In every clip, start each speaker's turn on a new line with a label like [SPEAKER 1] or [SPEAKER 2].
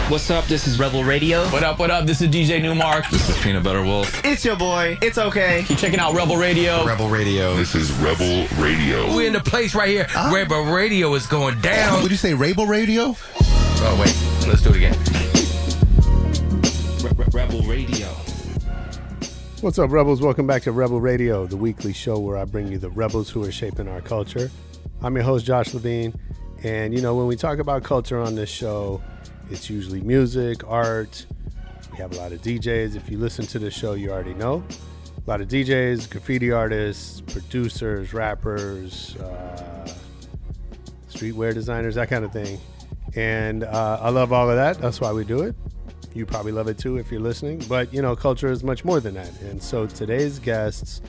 [SPEAKER 1] What's up? This is Rebel Radio.
[SPEAKER 2] What up? What up? This is DJ Newmark.
[SPEAKER 3] This is Peanut Butter Wolf.
[SPEAKER 1] It's your boy. It's okay.
[SPEAKER 2] Keep checking out Rebel Radio.
[SPEAKER 3] Rebel Radio.
[SPEAKER 4] This is Rebel Radio.
[SPEAKER 5] We're in the place right here. Rebel Radio is going down.
[SPEAKER 3] Would you say Rebel Radio?
[SPEAKER 5] Oh, wait. Let's do it again.
[SPEAKER 1] Rebel Radio.
[SPEAKER 6] What's up, Rebels? Welcome back to Rebel Radio, the weekly show where I bring you the rebels who are shaping our culture. I'm your host, Josh Levine. And, you know, when we talk about culture on this show, it's usually music, art. We have a lot of DJs. If you listen to the show, you already know. A lot of DJs, graffiti artists, producers, rappers, streetwear designers, that kind of thing. And I love all of that. That's why we do it. You probably love it too if you're listening. But, you know, culture is much more than that. And so today's guests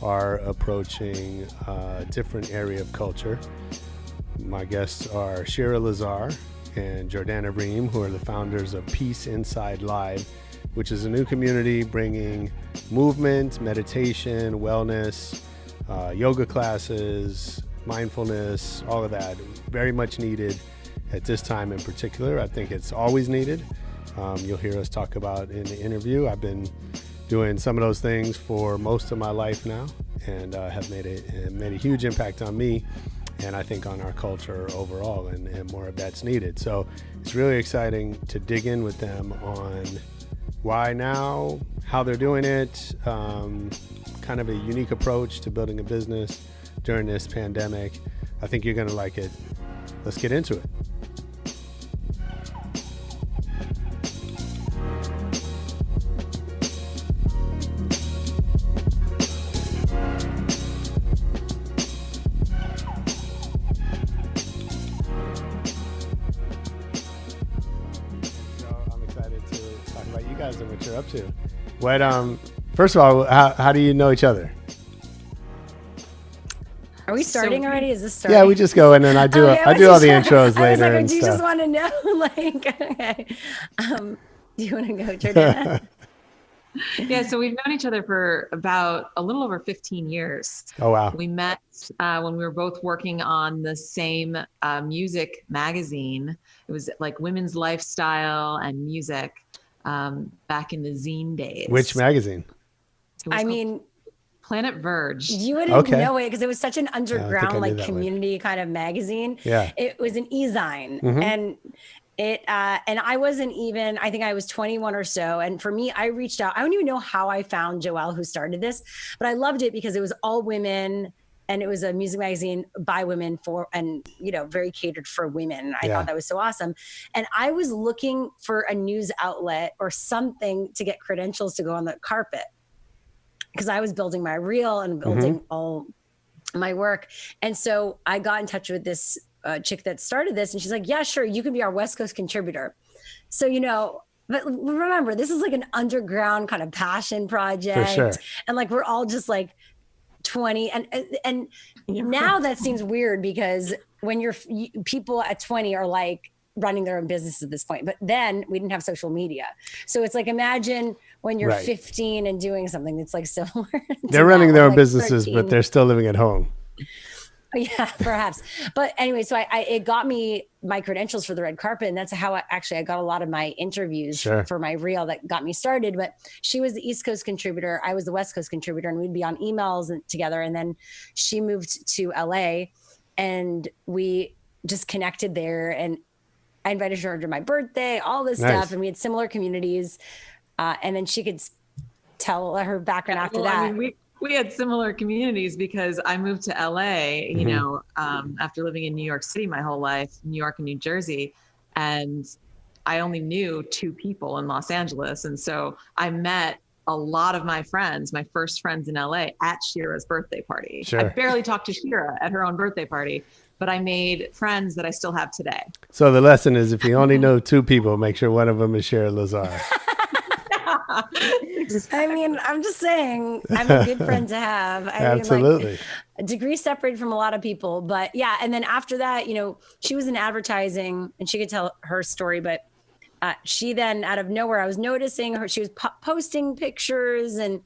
[SPEAKER 6] are approaching a different area of culture. My guests are Shira Lazar and Jordana Reim, who are the founders of Peace Inside Live, which is a new community bringing movement, meditation, wellness, yoga classes, mindfulness, all of that. Very much needed at this time in particular. I think it's always needed. You'll hear us talk about in the interview. I've been doing some of those things for most of my life now, and have made a huge impact on me, and I think on our culture overall, and more of that's needed. So it's really exciting to dig in with them on why now, how they're doing it, kind of a unique approach to building a business during this pandemic. I think you're going to like it. Let's get into it. And what you're up to. What first of all, how do you know each other?
[SPEAKER 7] Are we starting already? Is this starting?
[SPEAKER 6] Yeah, we just go and then I do all the intros later.
[SPEAKER 7] I was like,
[SPEAKER 6] and
[SPEAKER 7] do you
[SPEAKER 6] stuff.
[SPEAKER 7] just want to know? Like, okay. Do you want to go, Jordana?
[SPEAKER 8] Yeah, so we've known each other for about a little over 15 years.
[SPEAKER 6] Oh, wow.
[SPEAKER 8] We met when we were both working on the same music magazine. It was like women's lifestyle and music. Back in the zine days.
[SPEAKER 6] Which magazine?
[SPEAKER 8] I mean, Planet Verge.
[SPEAKER 7] You wouldn't know it because it was such an underground, like community kind of magazine.
[SPEAKER 6] Yeah.
[SPEAKER 7] It was an e-zine. And it, and I wasn't even, I think I was 21 or so. And for me, I reached out. I don't even know how I found Joelle, who started this, but I loved it because it was all women. And it was a music magazine by women for, and, you know, very catered for women. I thought that was so awesome. And I was looking for a news outlet or something to get credentials to go on the carpet because I was building my reel and building all my work. And so I got in touch with this chick that started this, and she's like, yeah, sure, you can be our West Coast contributor. So, you know, but remember, this is like an underground kind of passion project.
[SPEAKER 6] For sure.
[SPEAKER 7] And like, we're all just like, 20 and now that seems weird because when people at 20 are like running their own business at this point, but then we didn't have social media, so it's like imagine when you're 15 and doing something that's like similar.
[SPEAKER 6] They're running their own
[SPEAKER 7] like
[SPEAKER 6] businesses
[SPEAKER 7] 13.
[SPEAKER 6] but they're still living at home.
[SPEAKER 7] Yeah, perhaps. But anyway, so it got me my credentials for the red carpet. And that's how I got a lot of my interviews for my reel that got me started. But she was the East Coast contributor. I was the West Coast contributor, and we'd be on emails together. And then she moved to LA and we just connected there. And I invited her to my birthday, all this stuff. And we had similar communities. And then she could tell her background after that.
[SPEAKER 8] I mean, we had similar communities because I moved to LA, you know, after living in New York City my whole life, New York and New Jersey. And I only knew 2 people in Los Angeles. And so I met a lot of my friends, my first friends in LA at Shira's birthday party. I barely talked to Shira at her own birthday party, but I made friends that I still have today.
[SPEAKER 6] So the lesson is if you only know 2 people, make sure one of them is Shira Lazar.
[SPEAKER 7] I mean, I'm just saying, I'm a good friend to have.
[SPEAKER 6] Absolutely.
[SPEAKER 7] Mean, like, a degree separated from a lot of people, but yeah. And then after that, you know, she was in advertising and she could tell her story, but she then out of nowhere, I was noticing her, she was posting pictures and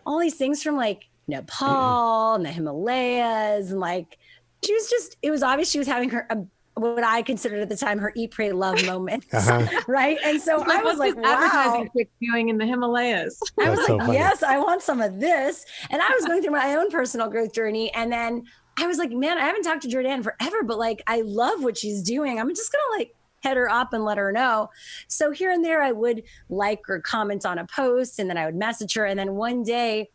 [SPEAKER 7] all these things from like Nepal and the Himalayas. And like, she was just, it was obvious she was having a what I considered at the time her eat, pray, love moment. Right. And so I was like, wow.
[SPEAKER 8] Advertising chick doing in the Himalayas.
[SPEAKER 7] I was
[SPEAKER 6] That's so
[SPEAKER 7] like,
[SPEAKER 6] funny.
[SPEAKER 7] yes, I want some of this. And I was going through my own personal growth journey. And then I was like, man, I haven't talked to Jordana forever, but like, I love what she's doing. I'm just going to like hit her up and let her know. So here and there, I would like or comment on a post, and then I would message her. And then one day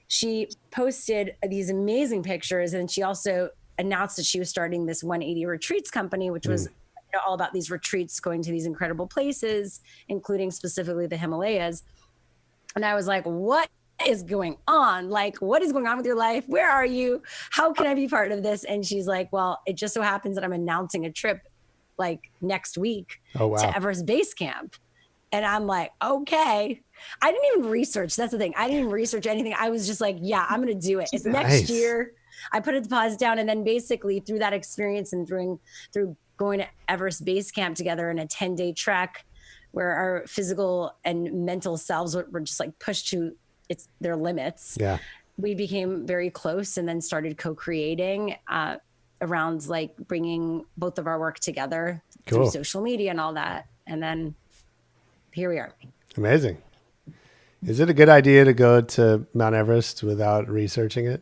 [SPEAKER 7] she posted these amazing pictures. And she also announced that she was starting this 180 retreats company, which was all about these retreats, going to these incredible places, including specifically the Himalayas. And I was like, what is going on? Like, what is going on with your life? Where are you? How can I be part of this? And she's like, well, it just so happens that I'm announcing a trip like next week to Everest Base Camp. And I'm like, okay. I didn't even research. That's the thing. I didn't even research anything. I was just like, yeah, I'm going to do it. It's next year. I put a deposit down. And then basically through that experience and through going to Everest Base Camp together in a 10-day trek where our physical and mental selves were just like pushed to their limits. Yeah. We became very close and then started co-creating around like bringing both of our work together through social media and all that. And then here we are. Amazing.
[SPEAKER 6] Is it a good idea to go to Mount Everest without researching it?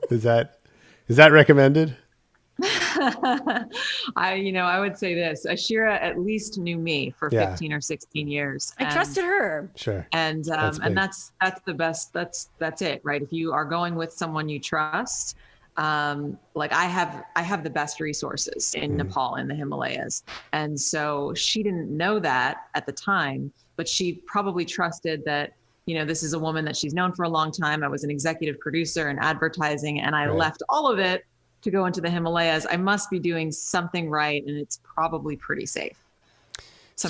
[SPEAKER 6] Is that recommended?
[SPEAKER 8] I would say this. Shira at least knew me for 15 or 16 years.
[SPEAKER 7] I trusted her.
[SPEAKER 6] Sure.
[SPEAKER 8] And that's the best. That's it, right? If you are going with someone you trust, like I have the best resources in Nepal, in the Himalayas. And so she didn't know that at the time, but she probably trusted that, this is a woman that she's known for a long time. I was an executive producer in advertising, and I left all of it to go into the Himalayas. I must be doing something right, and it's probably pretty safe.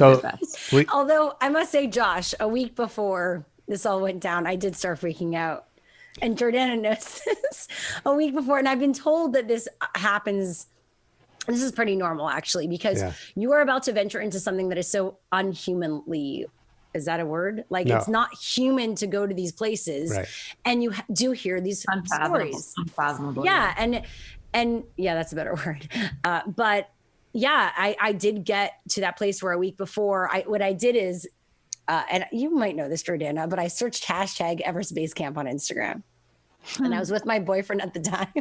[SPEAKER 7] Although I must say, Josh, a week before this all went down, I did start freaking out. And Jordana knows this a week before. And I've been told that this happens. This is pretty normal, actually, because you are about to venture into something that is so unhumanly, is that a word? Like, it's not human to go to these places. Right. And you do hear these stories.
[SPEAKER 8] Unfathomable.
[SPEAKER 7] Yeah. And yeah, that's a better word. But yeah, I did get to that place where a week before, what I did is, and you might know this, Jordana, but I searched hashtag Everest Base Camp on Instagram. And I was with my boyfriend at the time.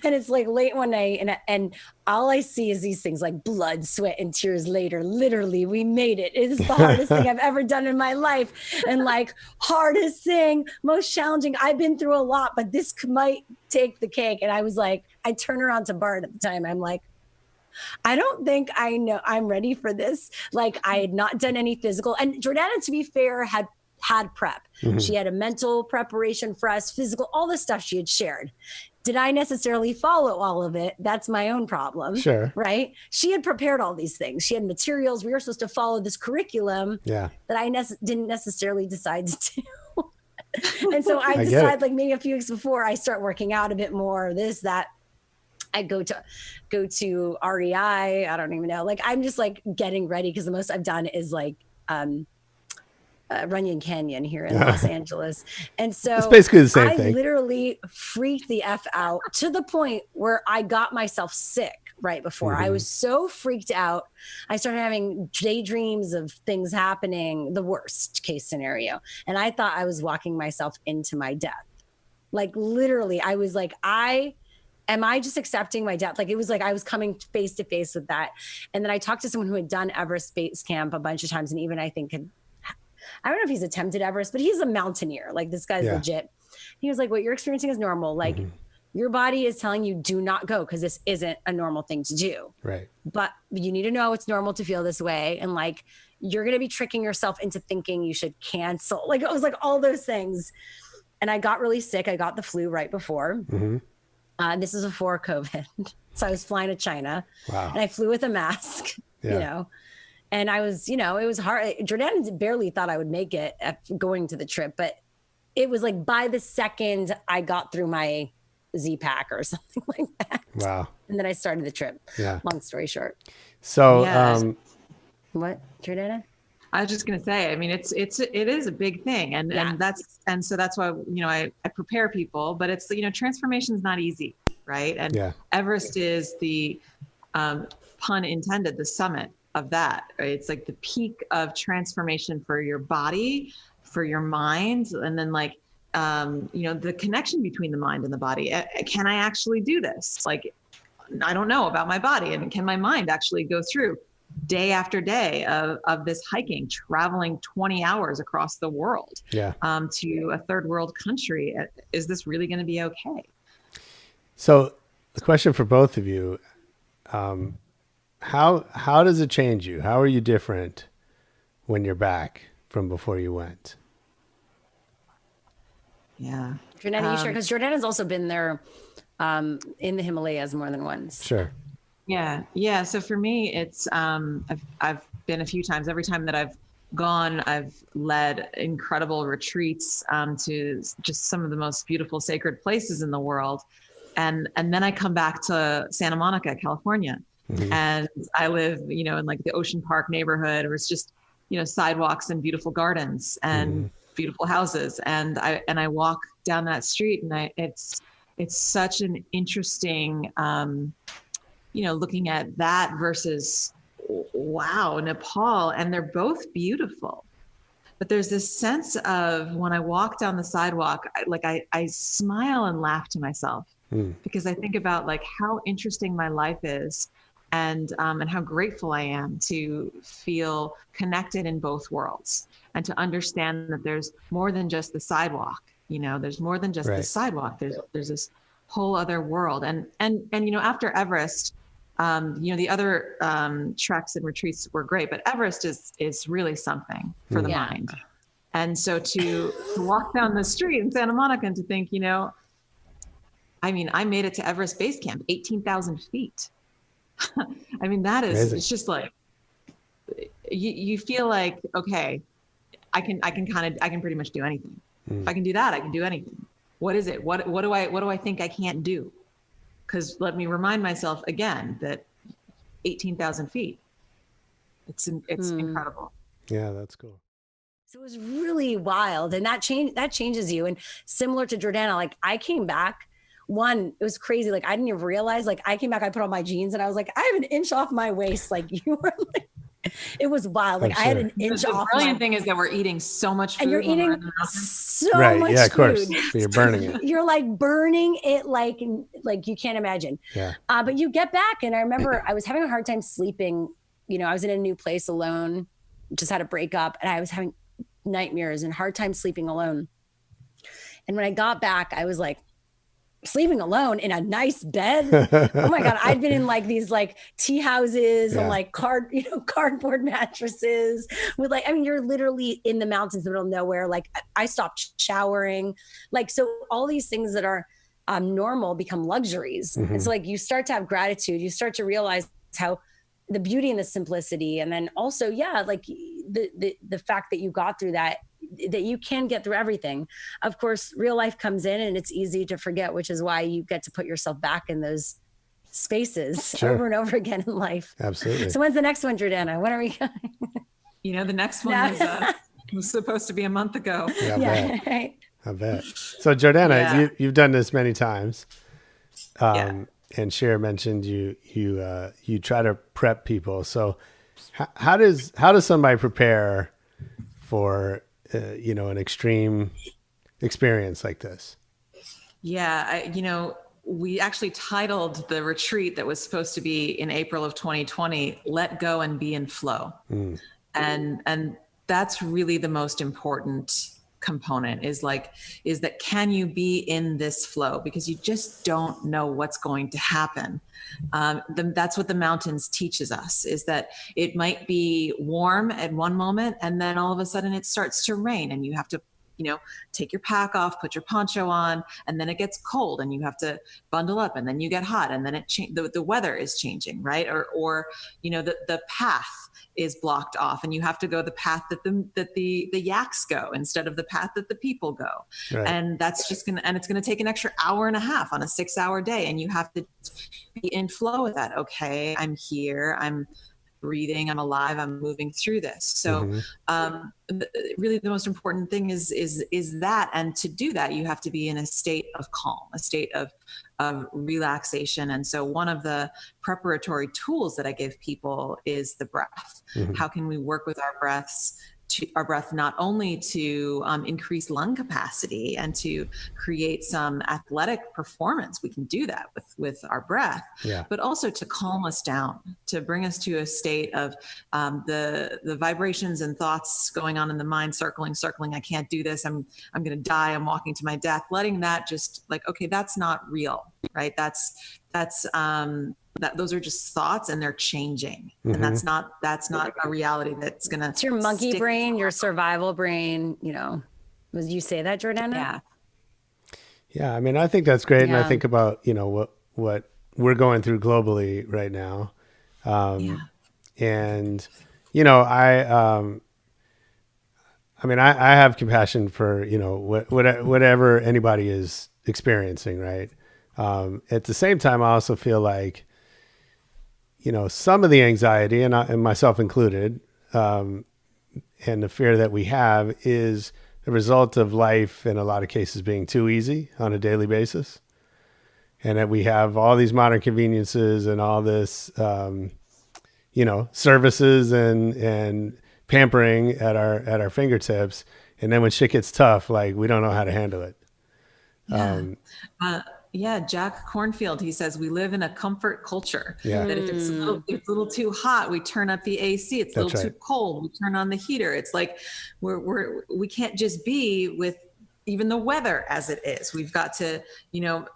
[SPEAKER 7] And it's like late one night, and all I see is these things like blood, sweat, and tears later. Literally, we made it. It is the hardest thing I've ever done in my life. And like, hardest thing, most challenging. I've been through a lot, but this might take the cake. And I was like, I turned around to Bart at the time. I'm like, I don't think I know I'm ready for this. Like, I had not done any physical. And Jordana, to be fair, had prep. She had a mental preparation for us, physical, all the stuff she had shared. Did I necessarily follow all of it? That's my own problem. Sure. Right? She had prepared all these things. She had materials. We were supposed to follow this curriculum that I didn't necessarily decide to do. And so I decided, like, maybe a few weeks before, I start working out a bit more, this, that. I go to REI. I don't even know. Like, I'm just like getting ready, because the most I've done is like Runyon Canyon here in Los Angeles. And so
[SPEAKER 6] it's basically the same thing.
[SPEAKER 7] I literally freaked the F out to the point where I got myself sick right before. I was so freaked out. I started having daydreams of things happening, the worst case scenario. And I thought I was walking myself into my death. Like, literally, I was like, am I just accepting my death? Like, it was like I was coming face to face with that. And then I talked to someone who had done Everest Base Camp a bunch of times, and even I think I don't know if he's attempted Everest, but he's a mountaineer. Like, this guy's legit. He was like, what you're experiencing is normal. Like, your body is telling you do not go, because this isn't a normal thing to do. Right. But you need to know it's normal to feel this way. And like, you're going to be tricking yourself into thinking you should cancel. Like, it was like all those things. And I got really sick. I got the flu right before. This is before COVID. So I was flying to China. Wow. And I flew with a mask, and I was, it was hard. Jordana barely thought I would make it going to the trip, but it was like by the second I got through my Z-Pack or something like that. Wow. And then I started the trip. Yeah. Long story short.
[SPEAKER 6] So,
[SPEAKER 7] what, Jordana?
[SPEAKER 8] I was just going to say, I mean, it is a big thing. And so that's why, I prepare people, but it's, transformation is not easy, right? And
[SPEAKER 6] Yeah.
[SPEAKER 8] Everest is the, pun intended, the summit of that, right? It's like the peak of transformation for your body, for your mind, and then like, the connection between the mind and the body. Can I actually do this? Like, I don't know about my body, and can my mind actually go through day after day of this hiking, traveling 20 hours across the world, to a third world country? Is this really going to be okay?
[SPEAKER 6] So the question for both of you, how does it change you? How are you different when you're back from before you went?
[SPEAKER 8] Yeah.
[SPEAKER 7] Jordana, you share, because Jordana's also been there in the Himalayas more than once.
[SPEAKER 6] Sure.
[SPEAKER 8] Yeah. So for me, it's I've been a few times. Every time that I've gone, I've led incredible retreats to just some of the most beautiful sacred places in the world, and then I come back to Santa Monica, California, and I live, in like the Ocean Park neighborhood, where it's just sidewalks and beautiful gardens and beautiful houses, and I walk down that street, and it's such an interesting. Looking at that versus, wow, Nepal, and they're both beautiful. But there's this sense of when I walk down the sidewalk, I smile and laugh to myself because I think about like how interesting my life is and how grateful I am to feel connected in both worlds and to understand that there's more than just the sidewalk. There's more than just the sidewalk. There's this whole other world. And after Everest, the other treks and retreats were great, but Everest is really something for the mind. And so to walk down the street in Santa Monica and to think, I made it to Everest Base Camp, 18,000 feet. That is, amazing. It's just like, you feel like, okay, I can pretty much do anything. If I can do that, I can do anything. What is it? What do I think I can't do? Because let me remind myself again that 18,000 feet, it's incredible.
[SPEAKER 6] Yeah, that's cool.
[SPEAKER 7] So it was really wild, and that changes you. And similar to Jordana, like I came back. One, it was crazy. Like I didn't even realize. Like I came back, I put on my jeans, and I was like, I have an inch off my waist. Like you were like. It was wild. Like I had an inch off.
[SPEAKER 8] The brilliant thing is that we're eating so much food.
[SPEAKER 7] And you're eating so much
[SPEAKER 6] yeah, of course.
[SPEAKER 7] food.
[SPEAKER 6] You're burning it.
[SPEAKER 7] You're like burning it like you can't imagine.
[SPEAKER 6] Yeah.
[SPEAKER 7] But you get back. And I remember I was having a hard time sleeping. I was in a new place alone, just had a breakup, and I was having nightmares and hard time sleeping alone. And when I got back, I was like, sleeping alone in a nice bed. Oh my God. I'd been in like these like tea houses and like cardboard mattresses with you're literally in the mountains in the middle of nowhere. Like I stopped showering. Like, so all these things that are normal become luxuries. And so like you start to have gratitude, you start to realize how the beauty and the simplicity. And then also, like the fact that you got through that you can get through everything. Of course, real life comes in and it's easy to forget, which is why you get to put yourself back in those spaces over and over again in life.
[SPEAKER 6] Absolutely.
[SPEAKER 7] So when's the next one, Jordana? When are we going?
[SPEAKER 8] The next one was supposed to be a month ago.
[SPEAKER 6] Yeah,
[SPEAKER 7] right.
[SPEAKER 6] I bet. So Jordana, you've done this many times. And Shira mentioned you try to prep people. So how does somebody prepare for an extreme experience like this?
[SPEAKER 8] We actually titled the retreat that was supposed to be in April of 2020, Let Go and Be in Flow. And that's really the most important component is that can you be in this flow? Because you just don't know what's going to happen. That's what the mountains teaches us, is that it might be warm at one moment and then all of a sudden it starts to rain and you have to take your pack off, put your poncho on, and then it gets cold and you have to bundle up, and then you get hot, and then the weather is changing, right? Or the path is blocked off and you have to go the path that the yaks go instead of the path that the people go. Right. And that's just it's gonna take an extra hour and a half on a 6-hour day, and you have to be in flow with that. Okay, I'm here. breathing, I'm alive, I'm moving through this. So really the most important thing is that, and to do that, you have to be in a state of calm, a state of relaxation. And so one of the preparatory tools that I give people is the breath. How can we work with our breath not only to increase lung capacity and to create some athletic performance, we can do that with our breath, but also to calm us down, to bring us to a state of the vibrations and thoughts going on in the mind, circling, I can't do this, I'm going to die, I'm walking to my death, letting that just like, okay, that's not real, right? Those are just thoughts, and they're changing, and that's not a reality that's gonna.
[SPEAKER 7] It's your monkey brain, your survival brain. Would you say that, Jordana?
[SPEAKER 6] Yeah. I mean, I think that's great, and I think about what we're going through globally right now, and I mean, I have compassion for whatever anybody is experiencing, right? At the same time, I also feel like, some of the anxiety, and myself included, and the fear that we have is a result of life in a lot of cases being too easy on a daily basis. And that we have all these modern conveniences and all this, services and pampering at our fingertips. And then when shit gets tough, like, we don't know how to handle it.
[SPEAKER 8] Jack Cornfield, he says, we live in a comfort culture.
[SPEAKER 6] That
[SPEAKER 8] if it's a little too hot, we turn up the AC. It's a little too cold, we turn on the heater. It's like we can't just be with even the weather as it is. We've got to,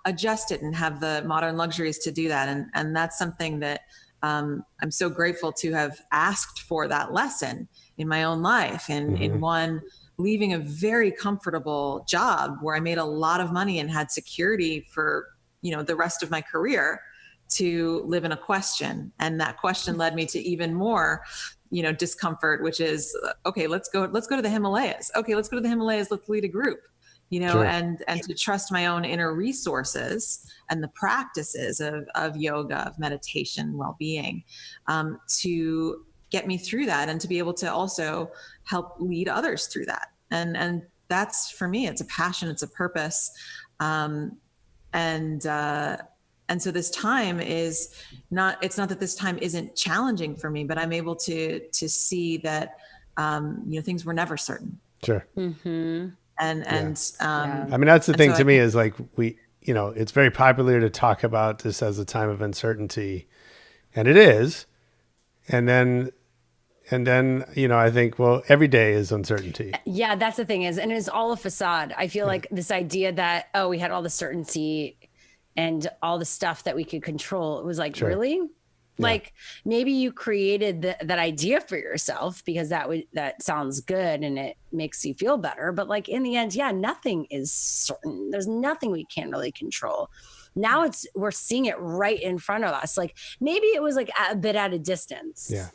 [SPEAKER 8] adjust it and have the modern luxuries to do that. And that's something that I'm so grateful to have asked for that lesson in my own life. And in one, leaving a very comfortable job where I made a lot of money and had security for, the rest of my career, to live in a question. And that question led me to even more, discomfort, which is, okay, let's go to the Himalayas. Okay, let's go to the Himalayas. Let's lead a group, and to trust my own inner resources and the practices of yoga, of meditation, well-being, to get me through that, and to be able to also help lead others through that. And that's, for me, it's a passion, it's a purpose. And so this time is not, it's not that this time isn't challenging for me, but I'm able to see that, things were never certain.
[SPEAKER 6] Sure.
[SPEAKER 8] I mean,
[SPEAKER 6] that's the thing to me is like, it's very popular to talk about this as a time of uncertainty, and it is. And then, I think, well, every day is uncertainty.
[SPEAKER 7] Yeah, that's the thing and it's all a facade. I feel like this idea that, we had all the certainty and all the stuff that we could control. It was like, really? Yeah. Like, maybe you created that idea for yourself because that sounds good and it makes you feel better. But like, in the end, nothing is certain. There's nothing we can't really control. Now we're seeing it right in front of us. Like, maybe it was like a bit at a distance.
[SPEAKER 6] Yeah.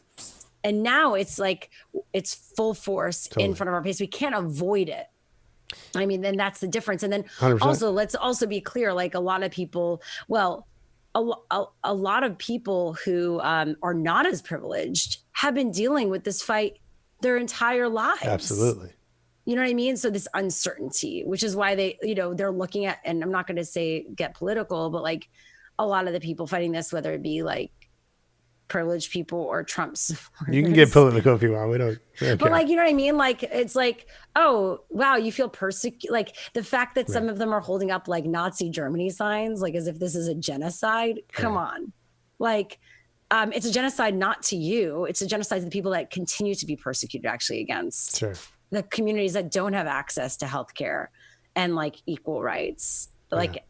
[SPEAKER 7] And now it's like, it's full force in front of our face. We can't avoid it. I mean, then that's the difference. And then 100%. Also, let's also be clear, like a lot of people, a lot of people who are not as privileged have been dealing with this fight their entire lives.
[SPEAKER 6] Absolutely.
[SPEAKER 7] You know what I mean? So this uncertainty, which is why they, they're looking at, and I'm not going to say get political, but like a lot of the people fighting this, whether it be like privileged people or Trump supporters.
[SPEAKER 6] You can get political if you want. We don't
[SPEAKER 7] but like, you know what I mean? Like, it's like, oh, wow, you feel persecuted. Like the fact that some of them are holding up like Nazi Germany signs, like as if this is a genocide. Come on. Like, it's a genocide not to you. It's a genocide to the people that continue to be persecuted actually against the communities that don't have access to healthcare and like equal rights. Like,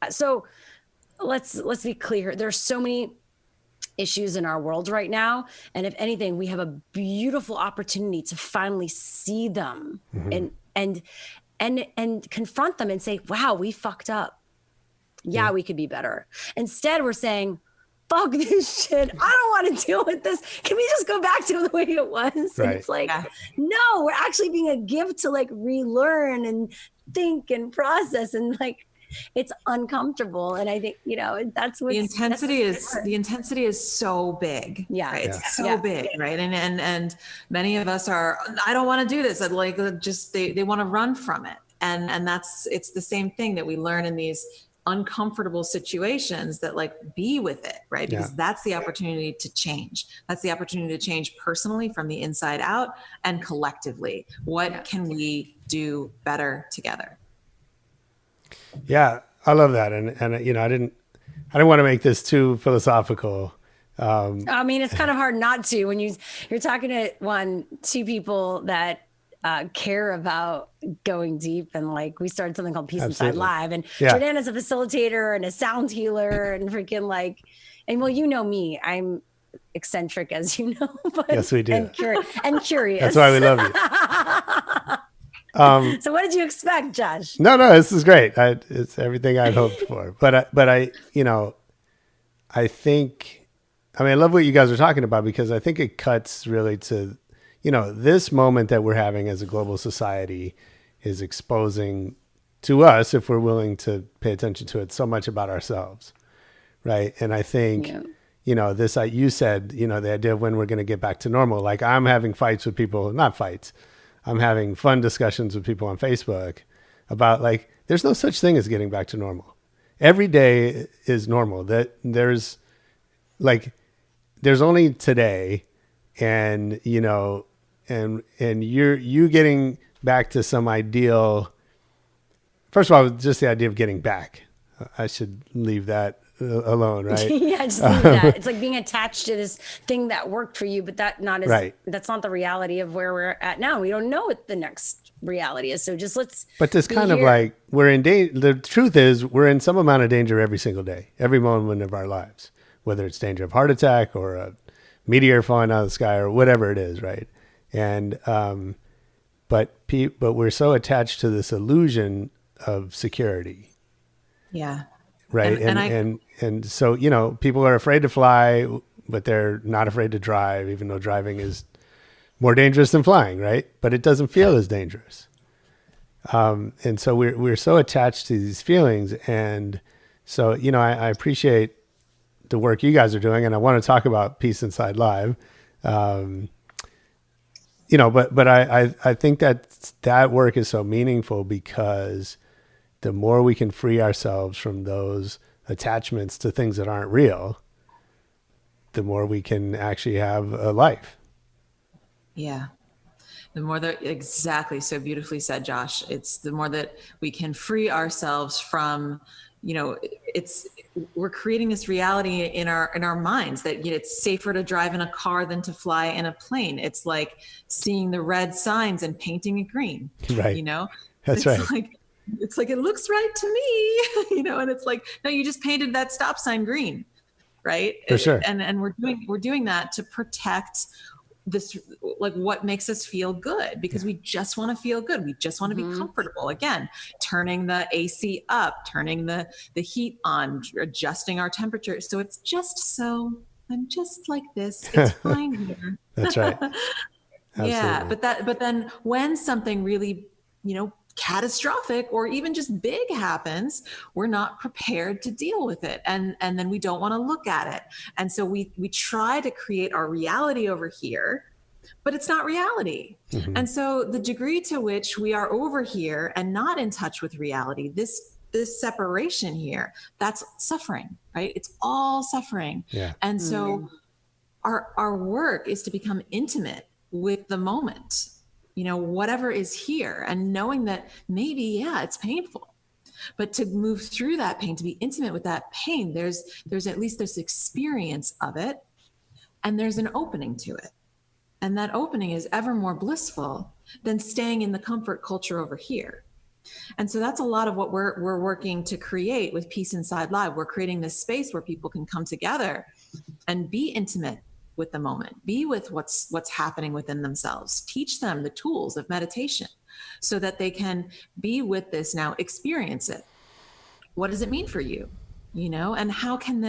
[SPEAKER 7] so let's be clear. There's so many issues in our world right now. And if anything, we have a beautiful opportunity to finally see them and confront them and say, wow, we fucked up. Yeah, we could be better. Instead, we're saying, fuck this shit. I don't want to deal with this. Can we just go back to the way it was? And it's like, no, we're actually being a gift to like relearn and think and process. And like, it's uncomfortable. And I think, that's what
[SPEAKER 8] the intensity is so big.
[SPEAKER 7] Yeah.
[SPEAKER 8] Right? It's so big. Right. And many of us I don't want to do this. I'd like just, they want to run from it. And it's the same thing that we learn in these uncomfortable situations, that like be with it, right? Because that's the opportunity to change. That's the opportunity to change personally from the inside out, and collectively. What can we do better together?
[SPEAKER 6] Yeah, I love that. And I didn't want to make this too philosophical.
[SPEAKER 7] I mean, it's kind of hard not to when you're talking to two people that care about going deep, and like we started something called Peace Inside Live, and Jordana's a facilitator and a sound healer and freaking and well, you know me, I'm eccentric, as you know, but
[SPEAKER 6] yes, we do,
[SPEAKER 7] and curious.
[SPEAKER 6] That's why we love you.
[SPEAKER 7] So what did you expect, Josh?
[SPEAKER 6] No, this is great. It's everything I'd hoped for, but I think, I love what you guys are talking about, because I think it cuts really to, this moment that we're having as a global society is exposing to us, if we're willing to pay attention to it, so much about ourselves. Right. And I think, you said, the idea of when we're going to get back to normal, like I'm having fights with people, not fights. I'm having fun discussions with people on Facebook about like, there's no such thing as getting back to normal. Every day is normal. That there's only today, and, and you getting back to some ideal. First of all, just the idea of getting back. I should leave that alone, right?
[SPEAKER 7] Yeah, just leave that. It's like being attached to this thing that worked for you, but that's not the reality of where we're at now. We don't know what the next reality is. So just
[SPEAKER 6] But this kind of like, we're in danger. The truth is, we're in some amount of danger every single day, every moment of our lives, whether it's danger of heart attack or a meteor falling out of the sky or whatever it is, right? And but we're so attached to this illusion of security.
[SPEAKER 8] Yeah.
[SPEAKER 6] Right. And so, people are afraid to fly, but they're not afraid to drive, even though driving is more dangerous than flying, right? But it doesn't feel as dangerous. And so we're so attached to these feelings. And so, I appreciate the work you guys are doing, and I want to talk about Peace Inside Live. But I think that work is so meaningful, because the more we can free ourselves from those attachments to things that aren't real, the more we can actually have a life.
[SPEAKER 8] Yeah. The more that, exactly, so beautifully said, Josh. It's the more that we can free ourselves from, we're creating this reality in our minds that it's safer to drive in a car than to fly in a plane. It's like seeing the red signs and painting it green.
[SPEAKER 6] Right. That's right.
[SPEAKER 8] It's like, it looks right to me, and it's like, no, you just painted that stop sign green. Right.
[SPEAKER 6] For sure.
[SPEAKER 8] And we're doing that to protect this, like what makes us feel good, because we just want to feel good. We just want to be comfortable. Again, turning the AC up, turning the heat on, adjusting our temperature. So it's just I'm just like this. It's fine here.
[SPEAKER 6] That's right.
[SPEAKER 8] Yeah. But then when something really, catastrophic or even just big happens, we're not prepared to deal with it. And then we don't want to look at it. And so we try to create our reality over here, but it's not reality. Mm-hmm. And so the degree to which we are over here and not in touch with reality, this separation here, that's suffering, right? It's all suffering. Yeah. And so our work is to become intimate with the moment, whatever is here, and knowing that maybe, it's painful, but to move through that pain, to be intimate with that pain, there's at least this experience of it, and there's an opening to it. And that opening is ever more blissful than staying in the comfort culture over here. And so that's a lot of what we're working to create with Peace Inside Live. We're creating this space where people can come together and be intimate with the moment, be with what's happening within themselves, teach them the tools of meditation so that they can be with this now, experience it. What does it mean for you? And how can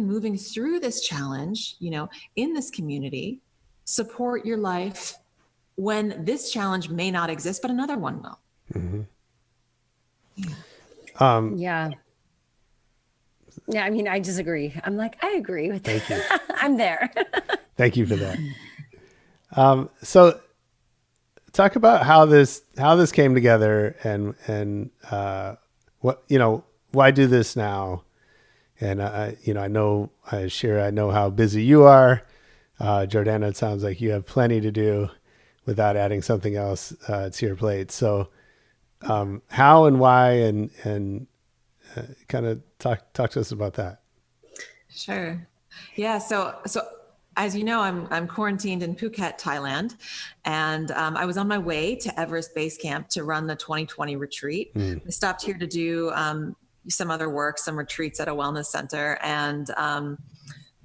[SPEAKER 8] moving through this challenge, in this community, support your life when this challenge may not exist, but another one will.
[SPEAKER 6] Mm-hmm.
[SPEAKER 7] Yeah. Yeah, I mean, I disagree. I'm like, I agree with
[SPEAKER 6] Thank you.
[SPEAKER 7] I'm there.
[SPEAKER 6] Thank you for that. So talk about how this came together and what, why do this now? And I know, Shira, I know how busy you are. Jordana, it sounds like you have plenty to do without adding something else to your plate. So how and why and kind of talk to us about that.
[SPEAKER 8] Sure. Yeah. So as you know, I'm quarantined in Phuket, Thailand, and I was on my way to Everest Base Camp to run the 2020 retreat. I stopped here to do some other work, some retreats at a wellness center, and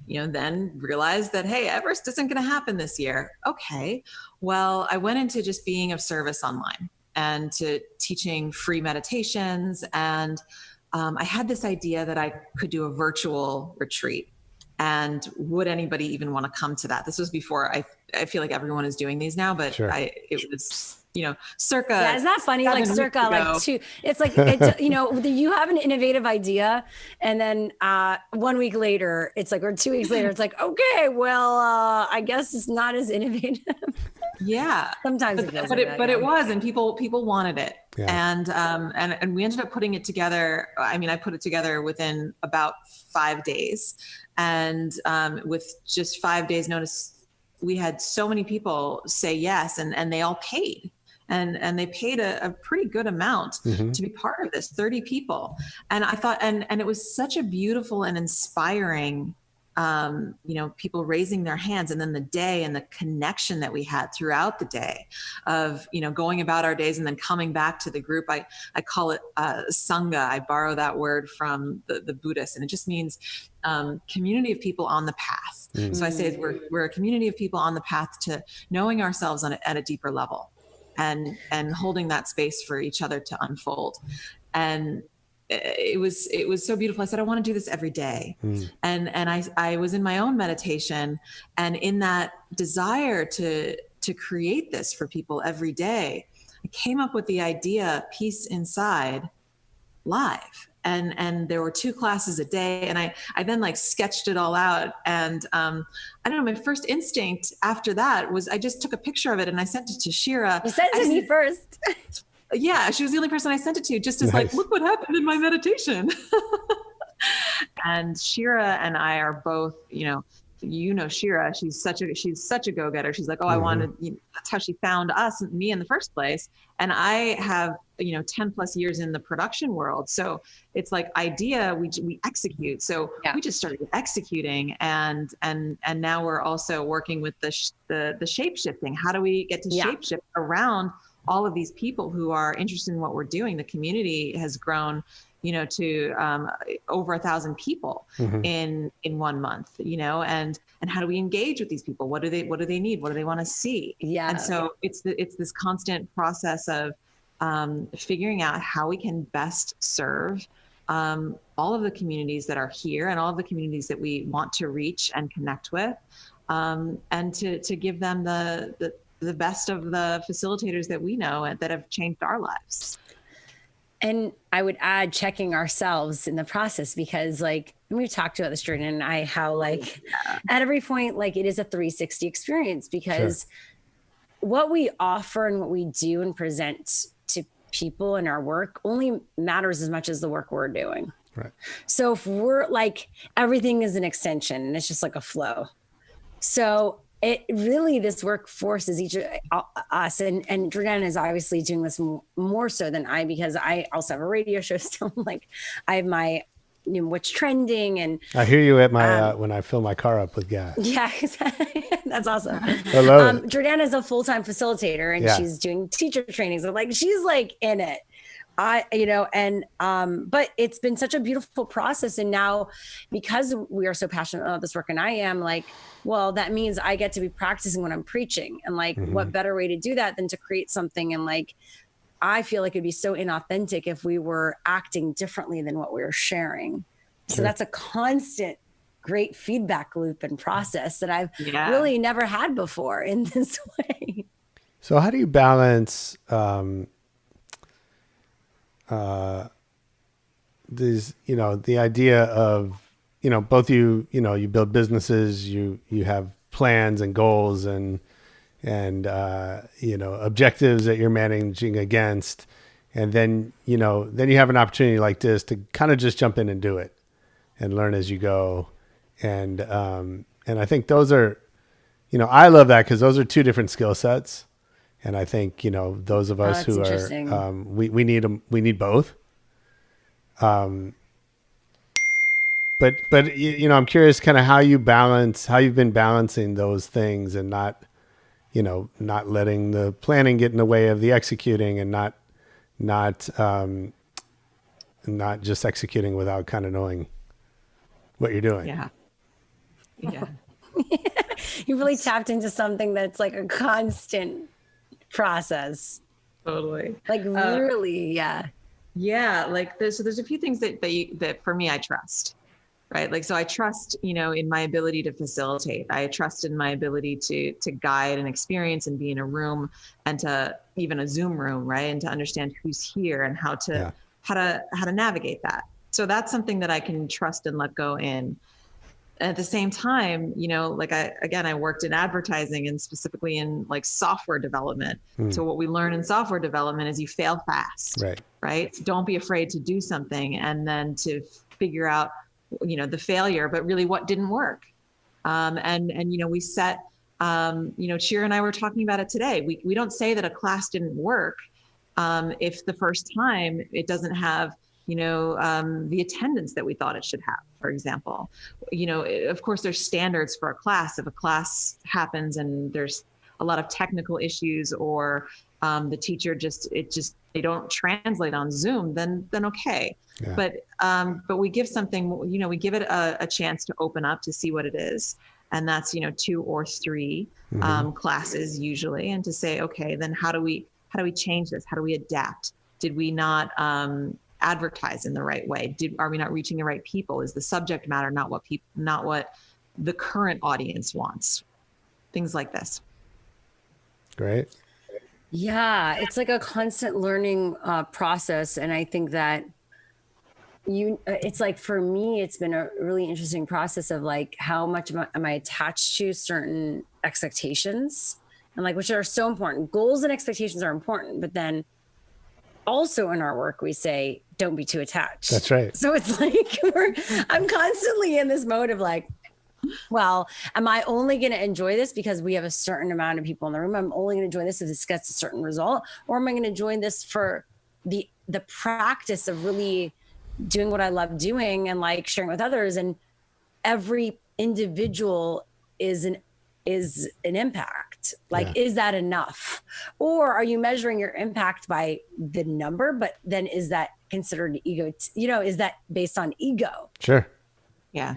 [SPEAKER 8] then realized that, hey, Everest isn't going to happen this year. Okay, well, I went into just being of service online and to teaching free meditations, and I had this idea that I could do a virtual retreat. And would anybody even want to come to that? This was before I feel like everyone is doing these now, but
[SPEAKER 7] Sure.
[SPEAKER 8] It was, circa.
[SPEAKER 7] Yeah, isn't that funny? Like
[SPEAKER 8] 7
[SPEAKER 7] circa,
[SPEAKER 8] weeks ago.
[SPEAKER 7] like two. It's like, you have an innovative idea, and then 1 week later, it's like, or 2 weeks later, it's like, okay, well, I guess it's not as innovative.
[SPEAKER 8] Yeah.
[SPEAKER 7] Sometimes
[SPEAKER 8] it was, and people wanted it.
[SPEAKER 6] Yeah.
[SPEAKER 8] And we ended up putting it together. I mean, I put it together within about 5 days, and with just 5 days notice, we had so many people say yes, and they all paid. And they paid a pretty good amount to be part of this, 30 people. And I thought, and it was such a beautiful and inspiring, people raising their hands, and then the day and the connection that we had throughout the day of, going about our days and then coming back to the group. I call it Sangha. I borrow that word from the Buddhists, and it just means community of people on the path. So I say we're a community of people on the path to knowing ourselves at a deeper level, and holding that space for each other to unfold. And it was so beautiful. I said, I want to do this every day. And I was in my own meditation, and in that desire to create this for people every day, I came up with the idea, Peace Inside Live. And there were 2 classes a day, and I then sketched it all out. And I don't know, my first instinct after that was I just took a picture of it and I sent it to Shira.
[SPEAKER 7] You sent it to me first.
[SPEAKER 8] Yeah, she was the only person I sent it to, just as look what happened in my meditation. And Shira and I are both, Shira, she's such a go-getter. She's like, I wanted, that's how she found me in the first place. And I have, 10 plus years in the production world. So it's like idea, we execute. So we just started executing, and now we're also working with the shape shifting. How do we get to shape shift around all of these people who are interested in what we're doing? The community has grown, to over 1,000 people in 1 month, and how do we engage with these people? What do they need? What do they want to see? Yeah. And so it's this constant process of figuring out how we can best serve all of the communities that are here and all of the communities that we want to reach and connect with, and to give them the best of the facilitators that we know and that have changed our lives.
[SPEAKER 7] And I would add checking ourselves in the process, because and we've talked about this, Jordan and I, how at every point, it is a 360 experience, because what we offer and what we do and present to people in our work only matters as much as the work we're doing.
[SPEAKER 6] Right.
[SPEAKER 7] So if we're everything is an extension and it's just like a flow. So it really, this work forces each of us, and Jordana is obviously doing this more so than I, because I also have a radio show still. I have my, what's trending, and
[SPEAKER 6] I hear you at my when I fill my car up with gas.
[SPEAKER 7] Yeah, that's awesome.
[SPEAKER 6] Hello.
[SPEAKER 7] Jordana is a full-time facilitator, and she's doing teacher trainings. So she's in it. But it's been such a beautiful process. And now, because we are so passionate about this work, and I am well, that means I get to be practicing what I'm preaching. And what better way to do that than to create something? And I feel like it'd be so inauthentic if we were acting differently than what we were sharing. So that's a constant great feedback loop and process that I've really never had before in this way.
[SPEAKER 6] So how do you balance these, the idea of, both you build businesses, you have plans and goals and objectives that you're managing against. And then you have an opportunity like this to kind of just jump in and do it and learn as you go. And I think those are, I love that because those are two different skill sets. And I think, those of us who are, we need them, we need both. But I'm curious kind of how you've been balancing those things and not letting the planning get in the way of the executing and not just executing without kind of knowing what you're doing.
[SPEAKER 8] Yeah.
[SPEAKER 7] You really tapped into something that's like a constant process.
[SPEAKER 8] Totally.
[SPEAKER 7] Like really, yeah.
[SPEAKER 8] Yeah, like there's a few things that for me I trust, right? Like so I trust, in my ability to facilitate. I trust in my ability to guide and experience and be in a room and to even a Zoom room, right? And to understand who's here and how to navigate that. So that's something that I can trust and let go in. At the same time, like I worked in advertising and specifically in like software development. So what we learn in software development is you fail fast, right? So don't be afraid to do something and then to figure out, the failure, but really what didn't work. And we set, Shira and I were talking about it today. We don't say that a class didn't work if the first time it doesn't have the attendance that we thought it should have, for example. Of course, there's standards for a class. If a class happens and there's a lot of technical issues or the teacher they don't translate on Zoom, then okay. Yeah. But we give something, we give it a chance to open up to see what it is. And that's, 2 or 3 classes usually. And to say, okay, then how do we change this? How do we adapt? Did we not advertise in the right way? Are we not reaching the right people? Is the subject matter not what the current audience wants? Things like this.
[SPEAKER 6] Great.
[SPEAKER 7] Yeah, it's like a constant learning process, and I think that it's like for me, it's been a really interesting process of like how much am I attached to certain expectations, and like which are so important. Goals and expectations are important, but then also in our work we say don't be too attached.
[SPEAKER 6] That's right.
[SPEAKER 7] So it's like I'm constantly in this mode of like, well, am I only going to enjoy this because we have a certain amount of people in the room? I'm only going to enjoy this if this gets a certain result, or am I going to join this for the practice of really doing what I love doing and like sharing with others? And every individual is an impact. Like, is that enough? Or are you measuring your impact by the number, but then is that considered ego? Is that based on ego?
[SPEAKER 6] Sure.
[SPEAKER 8] Yeah.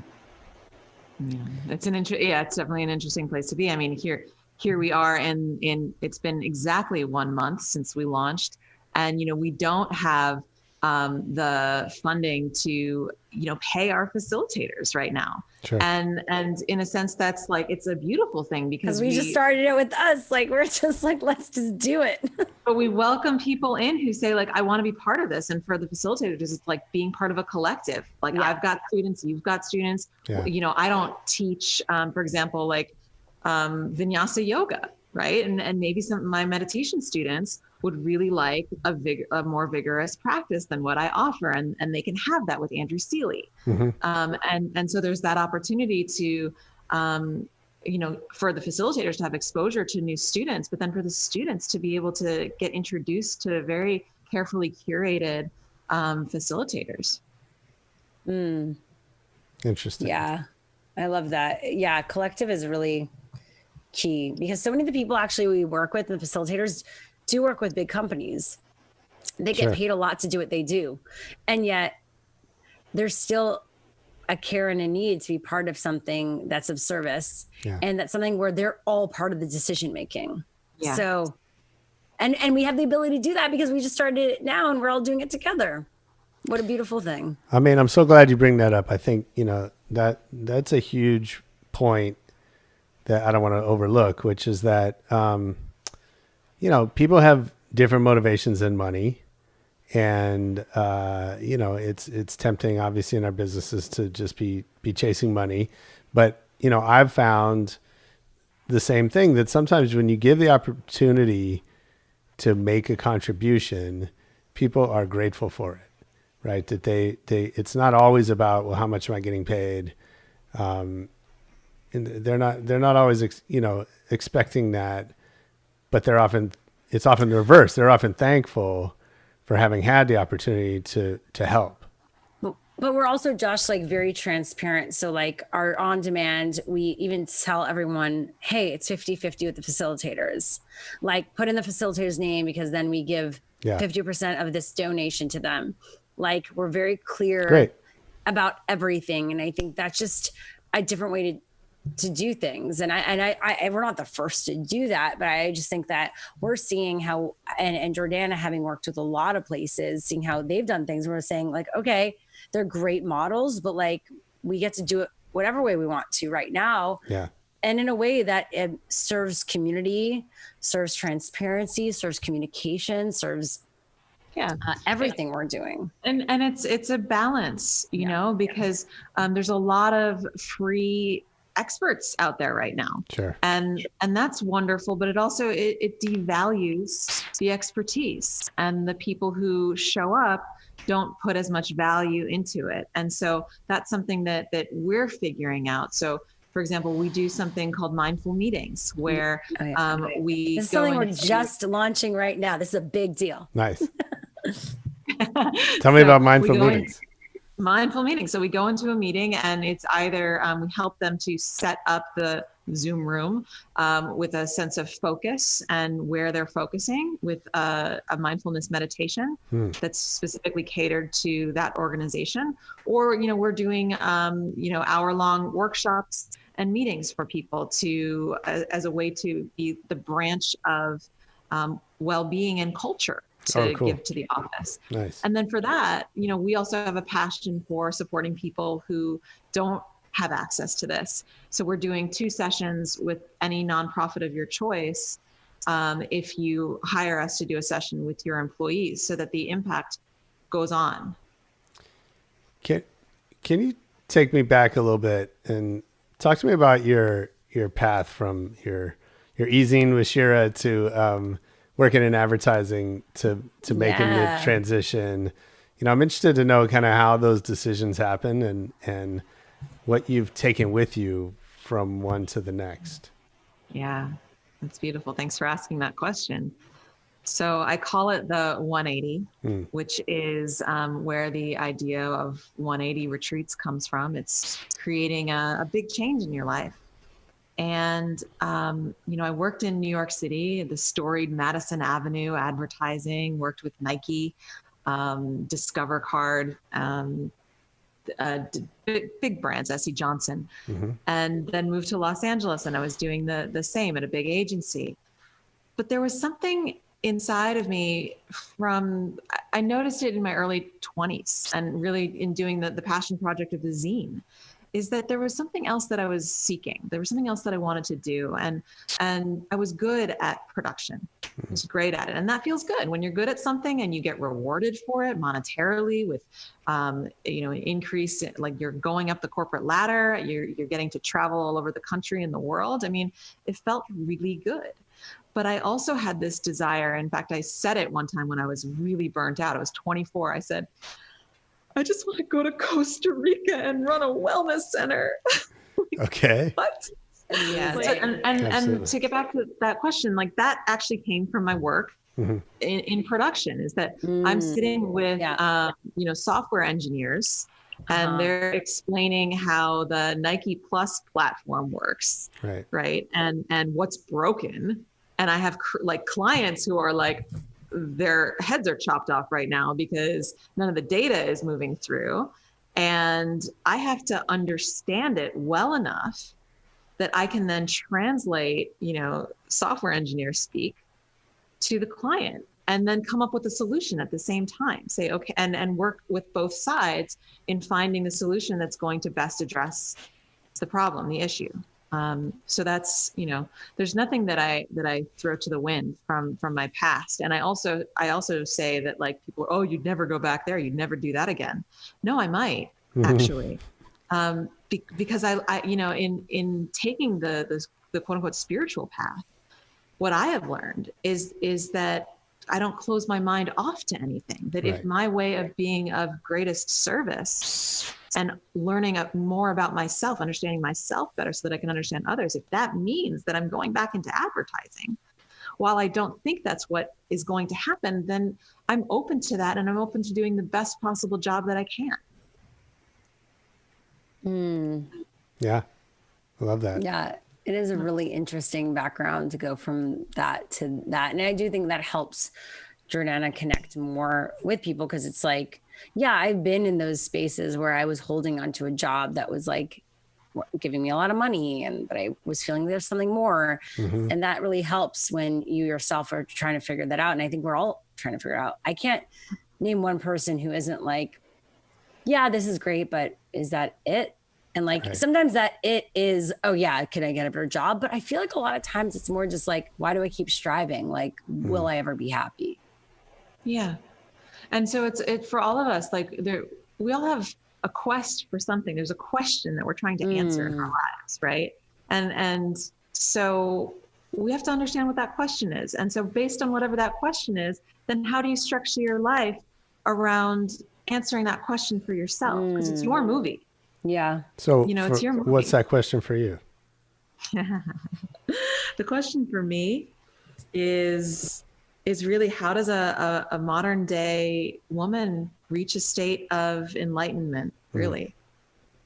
[SPEAKER 8] It's definitely an interesting place to be. I mean, here we are in it's been exactly 1 month since we launched, and we don't have the funding to pay our facilitators right now.
[SPEAKER 6] Sure.
[SPEAKER 8] And in a sense that's like it's a beautiful thing because
[SPEAKER 7] we just started it with us, like we're just like let's just do it.
[SPEAKER 8] But we welcome people in who say like I want to be part of this, and for the facilitators it's like being part of a collective. Like I've got students, you've got students. I don't teach for example like vinyasa yoga, right? And maybe some of my meditation students would really like a more vigorous practice than what I offer. And they can have that with Andrew Seeley. And so there's that opportunity to, for the facilitators to have exposure to new students, but then for the students to be able to get introduced to very carefully curated facilitators.
[SPEAKER 6] Interesting.
[SPEAKER 7] Yeah, I love that. Yeah, collective is really key because so many of the people actually we work with, the facilitators, do work with big companies. They get paid a lot to do what they do. And yet there's still a care and a need to be part of something that's of service. And that's something where they're all part of the decision making. Yeah. So, and we have the ability to do that because we just started it now and we're all doing it together. What a beautiful thing. I
[SPEAKER 6] mean, I'm so glad you bring that up. I think, that's a huge point that I don't want to overlook, which is that, people have different motivations than money, And it's tempting, obviously, in our businesses to just be chasing money. But I've found the same thing, that sometimes when you give the opportunity to make a contribution, people are grateful for it, right? That they it's not always about, well, how much am I getting paid? And they're not always expecting that, but it's often the reverse. They're often thankful for having had the opportunity to help.
[SPEAKER 7] But we're also, Josh, like very transparent. So like our on demand, we even tell everyone, hey, it's 50-50 with the facilitators. Like put in the facilitator's name, because then we give 50% of this donation to them. Like we're very clear about everything. And I think that's just a different way to do things. And we're not the first to do that, but I just think that we're seeing how, and Jordana, having worked with a lot of places, seeing how they've done things, we're saying like, okay, they're great models, but like we get to do it whatever way we want to right now.
[SPEAKER 6] Yeah.
[SPEAKER 7] And in a way that it serves community, serves transparency, serves communication, serves everything we're doing.
[SPEAKER 8] And it's a balance, because there's a lot of free experts out there right now.
[SPEAKER 6] Sure.
[SPEAKER 8] And that's wonderful, but it also, it devalues the expertise, and the people who show up don't put as much value into it. And so that's something that we're figuring out. So for example, we do something called mindful meetings where we
[SPEAKER 7] this is something we're just launching right now. This is a big deal.
[SPEAKER 6] Nice. Tell me about mindful meetings.
[SPEAKER 8] Mindful meetings. So we go into a meeting, and it's either we help them to set up the Zoom room with a sense of focus and where they're focusing with a mindfulness meditation that's specifically catered to that organization. Or, we're doing, hour-long workshops and meetings for people to as a way to be the branch of well-being and culture to give to the office.
[SPEAKER 6] Nice.
[SPEAKER 8] And then for that, we also have a passion for supporting people who don't have access to this. So we're doing 2 sessions with any nonprofit of your choice if you hire us to do a session with your employees, so that the impact goes on.
[SPEAKER 6] Can you take me back a little bit and talk to me about your path from your easing with Shira to working in advertising to making the transition? I'm interested to know kind of how those decisions happen and what you've taken with you from one to the next.
[SPEAKER 8] Yeah, that's beautiful. Thanks for asking that question. So I call it the 180, which is where the idea of 180 retreats comes from. It's creating a big change in your life. And, I worked in New York City, the storied Madison Avenue advertising, worked with Nike, Discover Card, big brands, S.C. Johnson, and then moved to Los Angeles, and I was doing the same at a big agency. But there was something inside of me I noticed it in my early 20s, and really in doing the passion project of the zine, is that there was something else that I was seeking. There was something else that I wanted to do. And I was good at production. I was great at it. And that feels good when you're good at something and you get rewarded for it monetarily with, increase, like you're going up the corporate ladder, you're getting to travel all over the country and the world. I mean, it felt really good. But I also had this desire. In fact, I said it one time when I was really burnt out. I was 24. I said, I just want to go to Costa Rica and run a wellness center.
[SPEAKER 6] Okay.
[SPEAKER 8] What? Yeah. And to get back to that question, like that actually came from my work in production, is that I'm sitting with, software engineers, and they're explaining how the Nike Plus platform works. Right. And what's broken. And I have clients who are like, their heads are chopped off right now because none of the data is moving through. And I have to understand it well enough that I can then translate, software engineer speak to the client, and then come up with a solution at the same time. Say, okay, and work with both sides in finding the solution that's going to best address the problem, the issue. So that's, there's nothing that I throw to the wind from my past. And I also say that, like, people, oh, you'd never go back there, you'd never do that again. No, I might actually, because I in taking the quote unquote spiritual path, what I have learned is that I don't close my mind off to anything. That if my way of being of greatest service and learning more about myself, understanding myself better so that I can understand others, if that means that I'm going back into advertising, while I don't think that's what is going to happen, then I'm open to that, and I'm open to doing the best possible job that I can.
[SPEAKER 6] Yeah. I love that.
[SPEAKER 7] Yeah. It is a really interesting background to go from that to that. And I do think that helps Jordana connect more with people, because it's like, yeah, I've been in those spaces where I was holding onto a job that was like giving me a lot of money, but I was feeling there's something more. And that really helps when you yourself are trying to figure that out. And I think we're all trying to figure out. I can't name one person who isn't like, yeah, this is great, but is that it? And like, sometimes that it is, oh yeah, can I get a better job? But I feel like a lot of times it's more just like, why do I keep striving? Like, will I ever be happy?
[SPEAKER 8] Yeah. And so it's for all of us, like we all have a quest for something. There's a question that we're trying to answer in our lives. Right. And so we have to understand what that question is. And so based on whatever that question is, then how do you structure your life around answering that question for yourself? Because it's your movie.
[SPEAKER 7] Yeah.
[SPEAKER 6] So
[SPEAKER 8] it's your movie.
[SPEAKER 6] What's that question for you?
[SPEAKER 8] The question for me is really, how does a modern day woman reach a state of enlightenment? Really,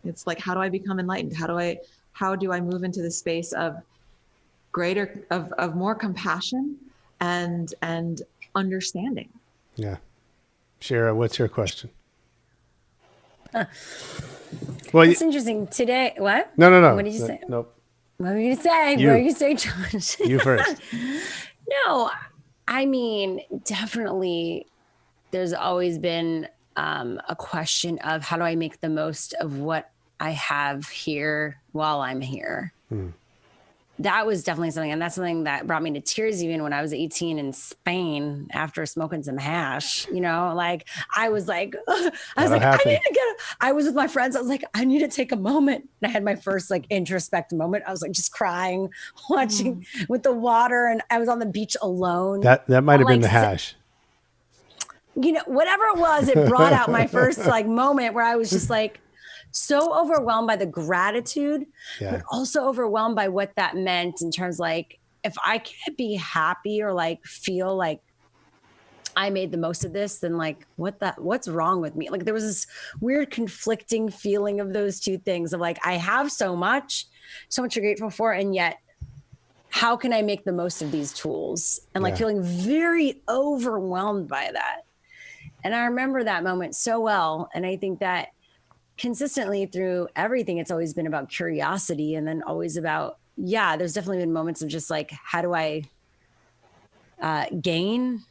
[SPEAKER 8] it's like, how do I become enlightened? How do I move into the space of greater, of more compassion and understanding? Yeah.
[SPEAKER 6] Shira, what's your question? Well,
[SPEAKER 7] it's interesting today. What?
[SPEAKER 6] No.
[SPEAKER 7] What did you say?
[SPEAKER 6] Nope.
[SPEAKER 7] What were you gonna say? What were you saying, Josh?
[SPEAKER 6] You first.
[SPEAKER 7] No, I mean, definitely there's always been a question of how do I make the most of what I have here while I'm here. That was definitely something, and that's something that brought me to tears even when I was 18 in Spain after smoking some hash. Like I was like, I was with my friends. I was like, I need to take a moment. And I had my first like introspective moment. I was like just crying, watching with the water, and I was on the beach alone.
[SPEAKER 6] That might have been the hash.
[SPEAKER 7] Whatever it was, it brought out my first like moment where I was just like, so overwhelmed by the gratitude, but also overwhelmed by what that meant in terms like, if I can't be happy or like feel like I made the most of this, then like what's wrong with me? Like there was this weird conflicting feeling of those two things of like, I have so much you're grateful for, and yet how can I make the most of these tools? And like feeling very overwhelmed by that. And I remember that moment so well. And I think that consistently through everything, it's always been about curiosity, and then always about, there's definitely been moments of just like, how do I gain?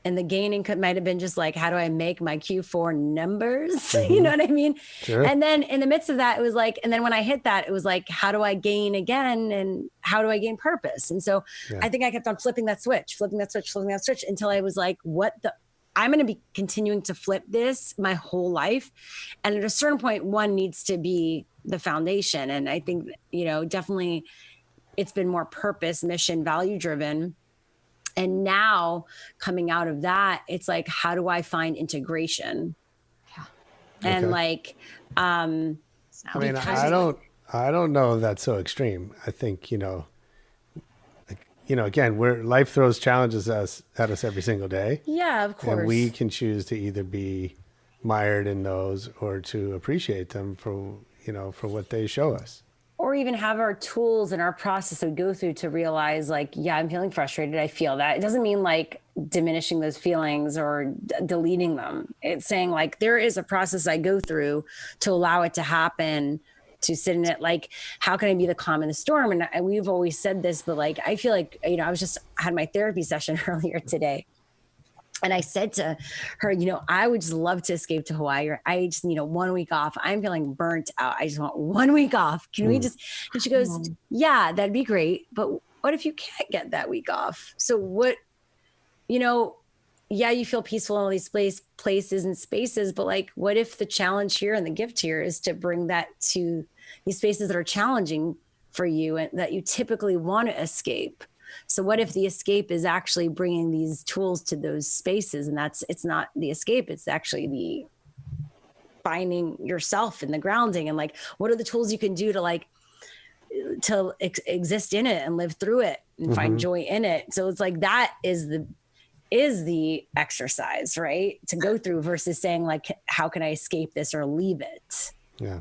[SPEAKER 7] And the gaining might have been just like, how do I make my Q4 numbers? You know what I mean? Sure. And then in the midst of that, it was like, and then when I hit that, it was like, how do I gain again? And how do I gain purpose? And so I think I kept on flipping that switch until I was like, I'm going to be continuing to flip this my whole life. And at a certain point, one needs to be the foundation. And I think, definitely it's been more purpose, mission, value driven. And now coming out of that, it's like, how do I find integration? Yeah. And like,
[SPEAKER 6] I mean, I don't know if that's so extreme. I think, again, life throws challenges at us every single day.
[SPEAKER 7] Yeah, of course.
[SPEAKER 6] And we can choose to either be mired in those or to appreciate them for what they show us.
[SPEAKER 7] Or even have our tools and our process that we go through to realize like, I'm feeling frustrated. I feel that. It doesn't mean like diminishing those feelings or deleting them. It's saying like, there is a process I go through to allow it to happen, to sit in it. Like, how can I be the calm in the storm? And we've always said this, but like, I feel like, I had my therapy session earlier today. And I said to her, I would just love to escape to Hawaii, or I just need 1 week off. I'm feeling burnt out. I just want 1 week off. Can we just, and she goes, yeah, that'd be great. But what if you can't get that week off? So what, yeah, you feel peaceful in all these places and spaces, but like, what if the challenge here and the gift here is to bring that to these spaces that are challenging for you and that you typically want to escape? So what if the escape is actually bringing these tools to those spaces, and it's not the escape, it's actually the finding yourself and the grounding, and like, what are the tools you can do to exist in it and live through it and find joy in it? So it's like, that is the exercise, right? To go through versus saying like, how can I escape this or leave it?
[SPEAKER 6] Yeah.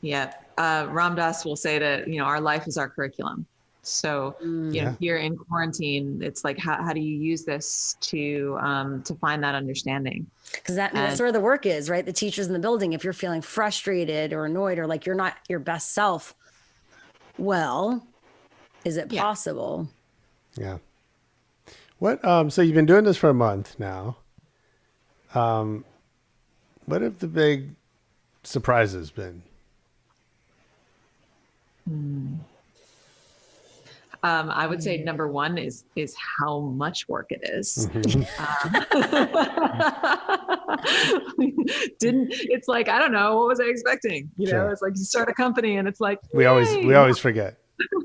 [SPEAKER 8] Yeah. Ram Dass will say that, our life is our curriculum. So, here in quarantine, it's like, how do you use this to find that understanding?
[SPEAKER 7] Because that's where the work is, right? The teachers in the building, if you're feeling frustrated or annoyed or like you're not your best self, well, is it possible?
[SPEAKER 6] Yeah. What, so you've been doing this for a month now. What have the big surprises been?
[SPEAKER 8] I would say number one is how much work it is. It's like, I don't know, what was I expecting? It's like you start a company and it's like,
[SPEAKER 6] we always forget.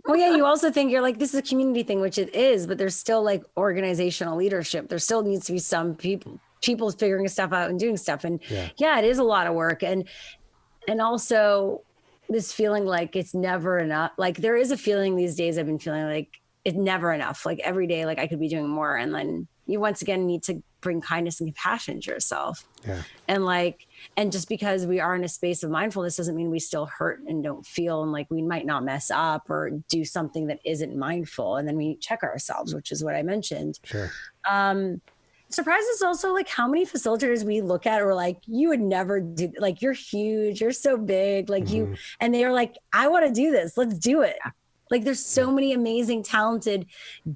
[SPEAKER 7] Well, yeah, you also think you're like, this is a community thing, which it is, but there's still like organizational leadership. There still needs to be some people figuring stuff out and doing stuff. And yeah, it is a lot of work. And also this feeling like it's never enough. Like there is a feeling these days I've been feeling like it's never enough. Like every day, like I could be doing more. And then you once again need to bring kindness and compassion to yourself. Yeah. And just because we are in a space of mindfulness doesn't mean we still hurt and don't feel, and like we might not mess up or do something that isn't mindful. And then we check ourselves, which is what I mentioned.
[SPEAKER 6] Sure.
[SPEAKER 7] Surprises also like how many facilitators we look at are like, you would never do, like, you're huge, you're so big, like you, and they are like, I want to do this. Let's do it. Like there's so many amazing, talented,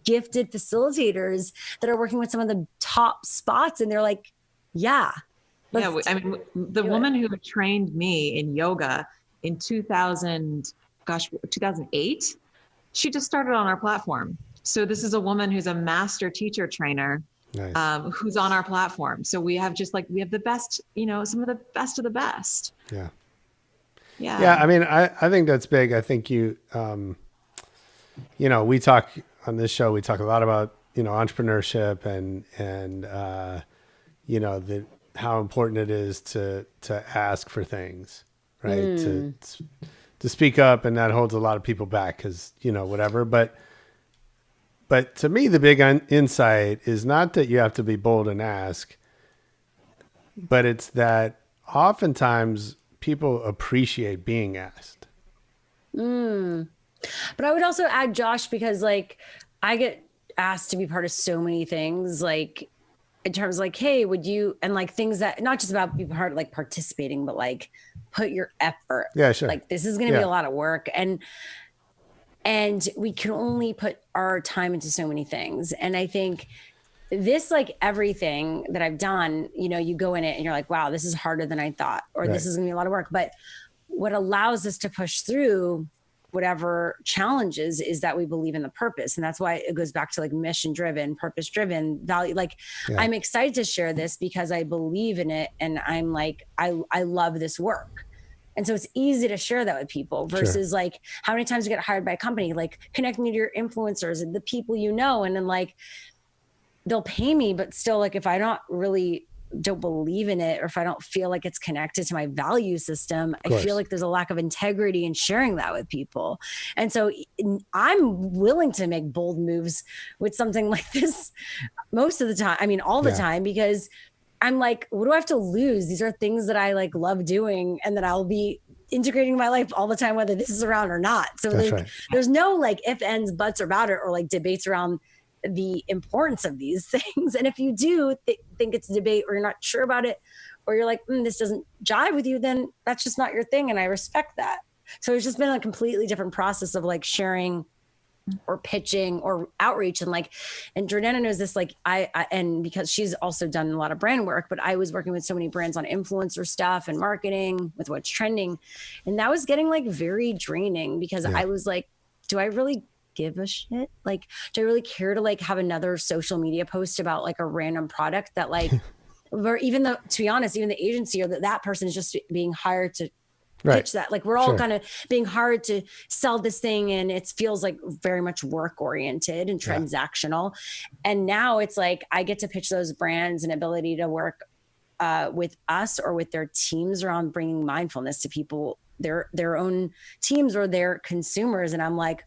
[SPEAKER 7] gifted facilitators that are working with some of the top spots. And they're like, yeah.
[SPEAKER 8] I mean, the woman who trained me in yoga in 2008, she just started on our platform. So this is a woman who's a master teacher trainer. Nice. Who's on our platform. So we have the best, some of the best. Yeah.
[SPEAKER 6] I mean, I think that's big. I think we talk on this show, we talk a lot about, entrepreneurship and how important it is to ask for things, right? To speak up, and that holds a lot of people back because, whatever, But to me, the big insight is not that you have to be bold and ask, but it's that oftentimes people appreciate being asked.
[SPEAKER 7] But I would also add, Josh, because like I get asked to be part of so many things, like in terms of like, hey, would you, and like things that not just about being part of like participating, but like put your effort.
[SPEAKER 6] Yeah, sure.
[SPEAKER 7] Like this is going to be a lot of work. And we can only put our time into so many things. And I think this, like everything that I've done, you go in it and you're like, wow, this is harder than I thought, or this is gonna be a lot of work. But what allows us to push through whatever challenges is that we believe in the purpose. And that's why it goes back to like mission driven, purpose driven, value. Like I'm excited to share this because I believe in it. And I'm like, I love this work. And so it's easy to share that with people versus like how many times you get hired by a company, like connect me to your influencers and the people and then like they'll pay me, but still like if I don't believe in it, or if I don't feel like it's connected to my value system, I feel like there's a lack of integrity in sharing that with people. And so I'm willing to make bold moves with something like this most of the time. I mean, all the time, because I'm like, what do I have to lose? These are things that I like love doing and that I'll be integrating in my life all the time, whether this is around or not. So there's no like if, ands, buts about it, or like debates around the importance of these things. And if you do think it's a debate, or you're not sure about it, or you're like, this doesn't jive with you, then that's just not your thing. And I respect that. So it's just been a completely different process of like sharing or pitching or outreach. And like, and Jordana knows this, like and because she's also done a lot of brand work, but I was working with so many brands on influencer stuff and marketing with what's trending. And that was getting like very draining because I was like, do I really give a shit? Like, do I really care to like have another social media post about like a random product that like, or even though, to be honest, even the agency or that person is just being hired to pitch that. Like we're all kind of being hired to sell this thing, and it feels like very much work oriented and transactional. And now it's like I get to pitch those brands an ability to work with us or with their teams around bringing mindfulness to people, their own teams or their consumers. And I'm like,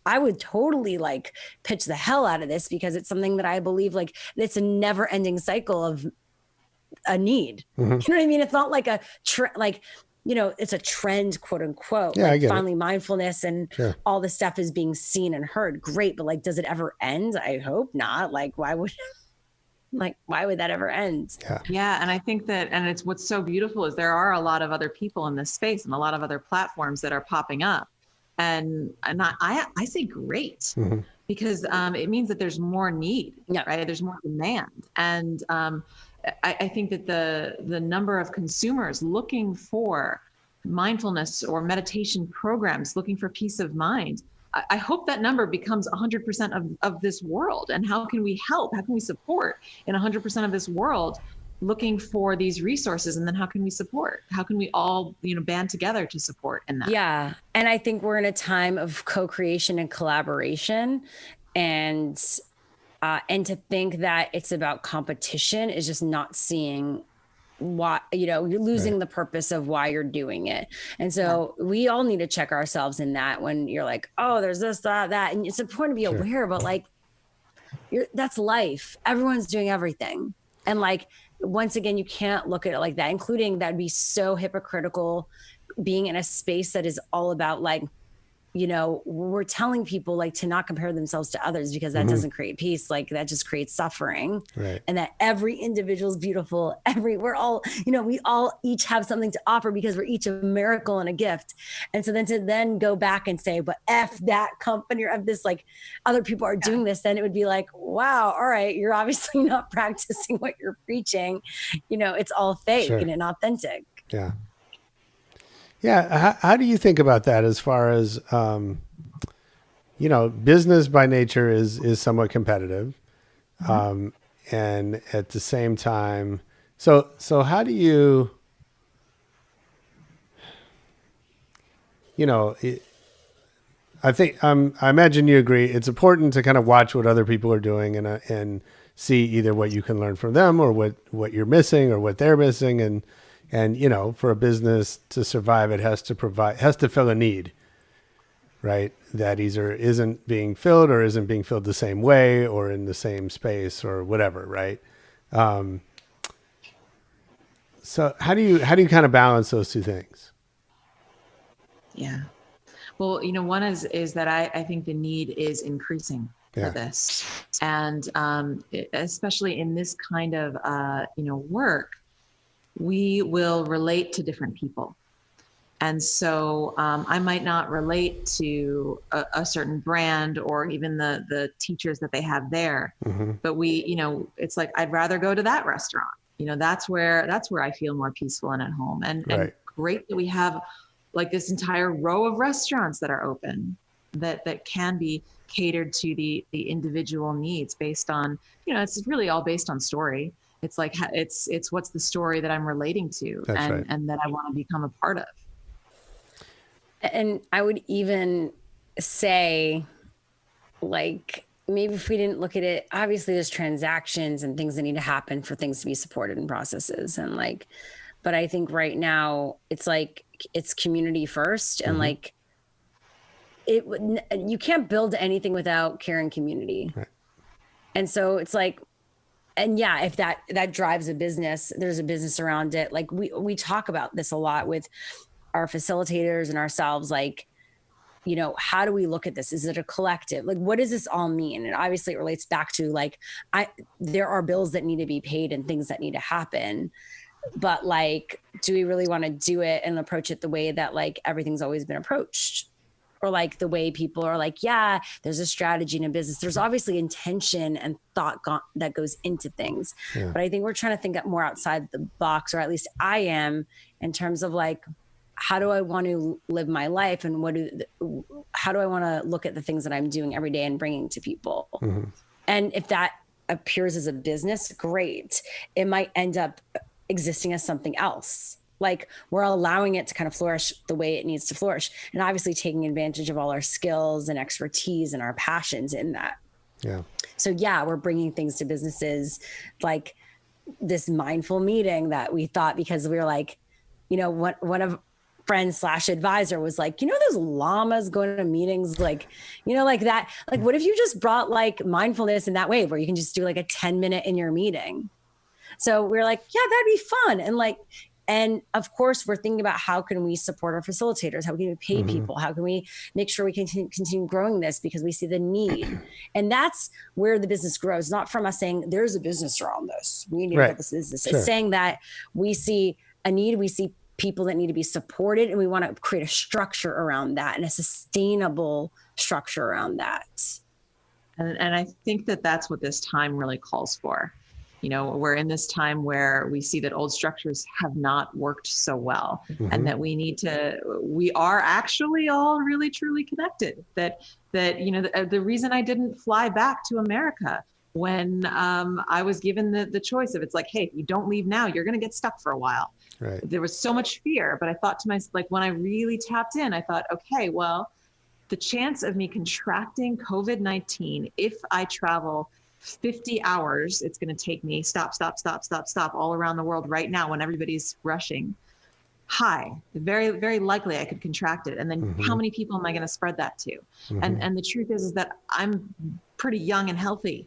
[SPEAKER 7] I would totally like pitch the hell out of this because it's something that I believe like it's a never ending cycle of a need. You know what I mean? It's not like a like, you know, it's a trend, quote unquote.
[SPEAKER 6] Yeah,
[SPEAKER 7] like
[SPEAKER 6] I get
[SPEAKER 7] finally mindfulness and
[SPEAKER 6] Sure.
[SPEAKER 7] all this stuff is being seen and heard. Great. But like, does it ever end? I hope not. Like, why would that ever end?
[SPEAKER 8] Yeah. And I think that, and it's what's so beautiful is there are a lot of other people in this space and a lot of other platforms that are popping up. And I say great because it means that there's more need, right? There's more demand. And I think that the number of consumers looking for mindfulness or meditation programs, looking for peace of mind, I hope that number becomes 100% of this world. And how can we help? How can we support in 100% of this world looking for these resources? And then how can we support? How can we all, band together to support in that?
[SPEAKER 7] Yeah. And I think we're in a time of co-creation and collaboration, and to think that it's about competition is just not seeing why, you're losing the purpose of why you're doing it. And so we all need to check ourselves in that when you're like, oh, there's this, that. And it's important to be aware, but like, that's life. Everyone's doing everything. And like, once again, you can't look at it like that, including that'd be so hypocritical being in a space that is all about like, we're telling people like to not compare themselves to others because that doesn't create peace. Like that just creates suffering. Right. And that every individual is beautiful. We're all, we all each have something to offer because we're each a miracle and a gift. And so then to go back and say, but F that company or F this, like other people are doing this, then it would be like, wow, all right, you're obviously not practicing what you're preaching. It's all fake and inauthentic.
[SPEAKER 6] Yeah. Yeah. How do you think about that as far as, business by nature is somewhat competitive. And at the same time, so how do you, I imagine you agree. It's important to kind of watch what other people are doing and see either what you can learn from them or what you're missing or what they're missing. And, for a business to survive, it has to fill a need, right? That either isn't being filled or isn't being filled the same way or in the same space or whatever, right? So how do you kind of balance those two things?
[SPEAKER 8] Yeah. Well, one is that I think the need is increasing for this. And especially in this kind of, work, we will relate to different people. And so I might not relate to a certain brand or even the teachers that they have there, but it's like, I'd rather go to that restaurant. That's where I feel more peaceful and at home. And great that we have like this entire row of restaurants that are open that can be catered to the individual needs based on, it's really all based on story. It's like, it's what's the story that I'm relating to and that I want to become a part of.
[SPEAKER 7] And I would even say, like, maybe if we didn't look at it, obviously there's transactions and things that need to happen for things to be supported in processes. And like, but I think right now it's like, it's community first. And like, you can't build anything without care and community. Right. And so it's like, and yeah, if that drives a business, there's a business around it. Like we talk about this a lot with our facilitators and ourselves, like, how do we look at this? Is it a collective? Like, what does this all mean? And obviously it relates back to like, there are bills that need to be paid and things that need to happen, but like, do we really want to do it and approach it the way that like everything's always been approached? or like the way people are like, yeah, there's a strategy in a business. There's obviously intention and thought that goes into things.
[SPEAKER 6] Yeah.
[SPEAKER 7] But I think we're trying to think more outside the box, or at least I am, in terms of like, how do I want to live my life, and how do I want to look at the things that I'm doing every day and bringing to people?
[SPEAKER 6] Mm-hmm.
[SPEAKER 7] And if that appears as a business, great. It might end up existing as something else. Like, we're allowing it to kind of flourish the way it needs to flourish, and obviously taking advantage of all our skills and expertise and our passions in that.
[SPEAKER 6] Yeah. So
[SPEAKER 7] we're bringing things to businesses, like this mindful meeting that we thought, because we were like, one of friend / advisor was like, those llamas going to meetings, like, like that, like, what if you just brought like mindfulness in that way, where you can just do like a 10-minute in your meeting? So we're like, yeah, that'd be fun. And of course, we're thinking about how can we support our facilitators? How can we pay people? How can we make sure we can continue growing this, because we see the need? And that's where the business grows, not from us saying there's a business around this, we need to have this business. It's saying that we see a need, we see people that need to be supported, and we want to create a structure around that, and a sustainable structure around that.
[SPEAKER 8] And I think that that's what this time really calls for. We're in this time where we see that old structures have not worked so well, and that we are actually all really truly connected. That the reason I didn't fly back to America when I was given the choice of, it's like, hey, if you don't leave now, you're going to get stuck for a while.
[SPEAKER 6] Right.
[SPEAKER 8] There was so much fear, but I thought to myself, like, when I really tapped in, I thought, okay, well, the chance of me contracting COVID-19, if I travel 50 hours, it's going to take me stop all around the world right now when everybody's rushing. High, very, very likely I could contract it. And then how many people am I going to spread that to? And the truth is that I'm pretty young and healthy,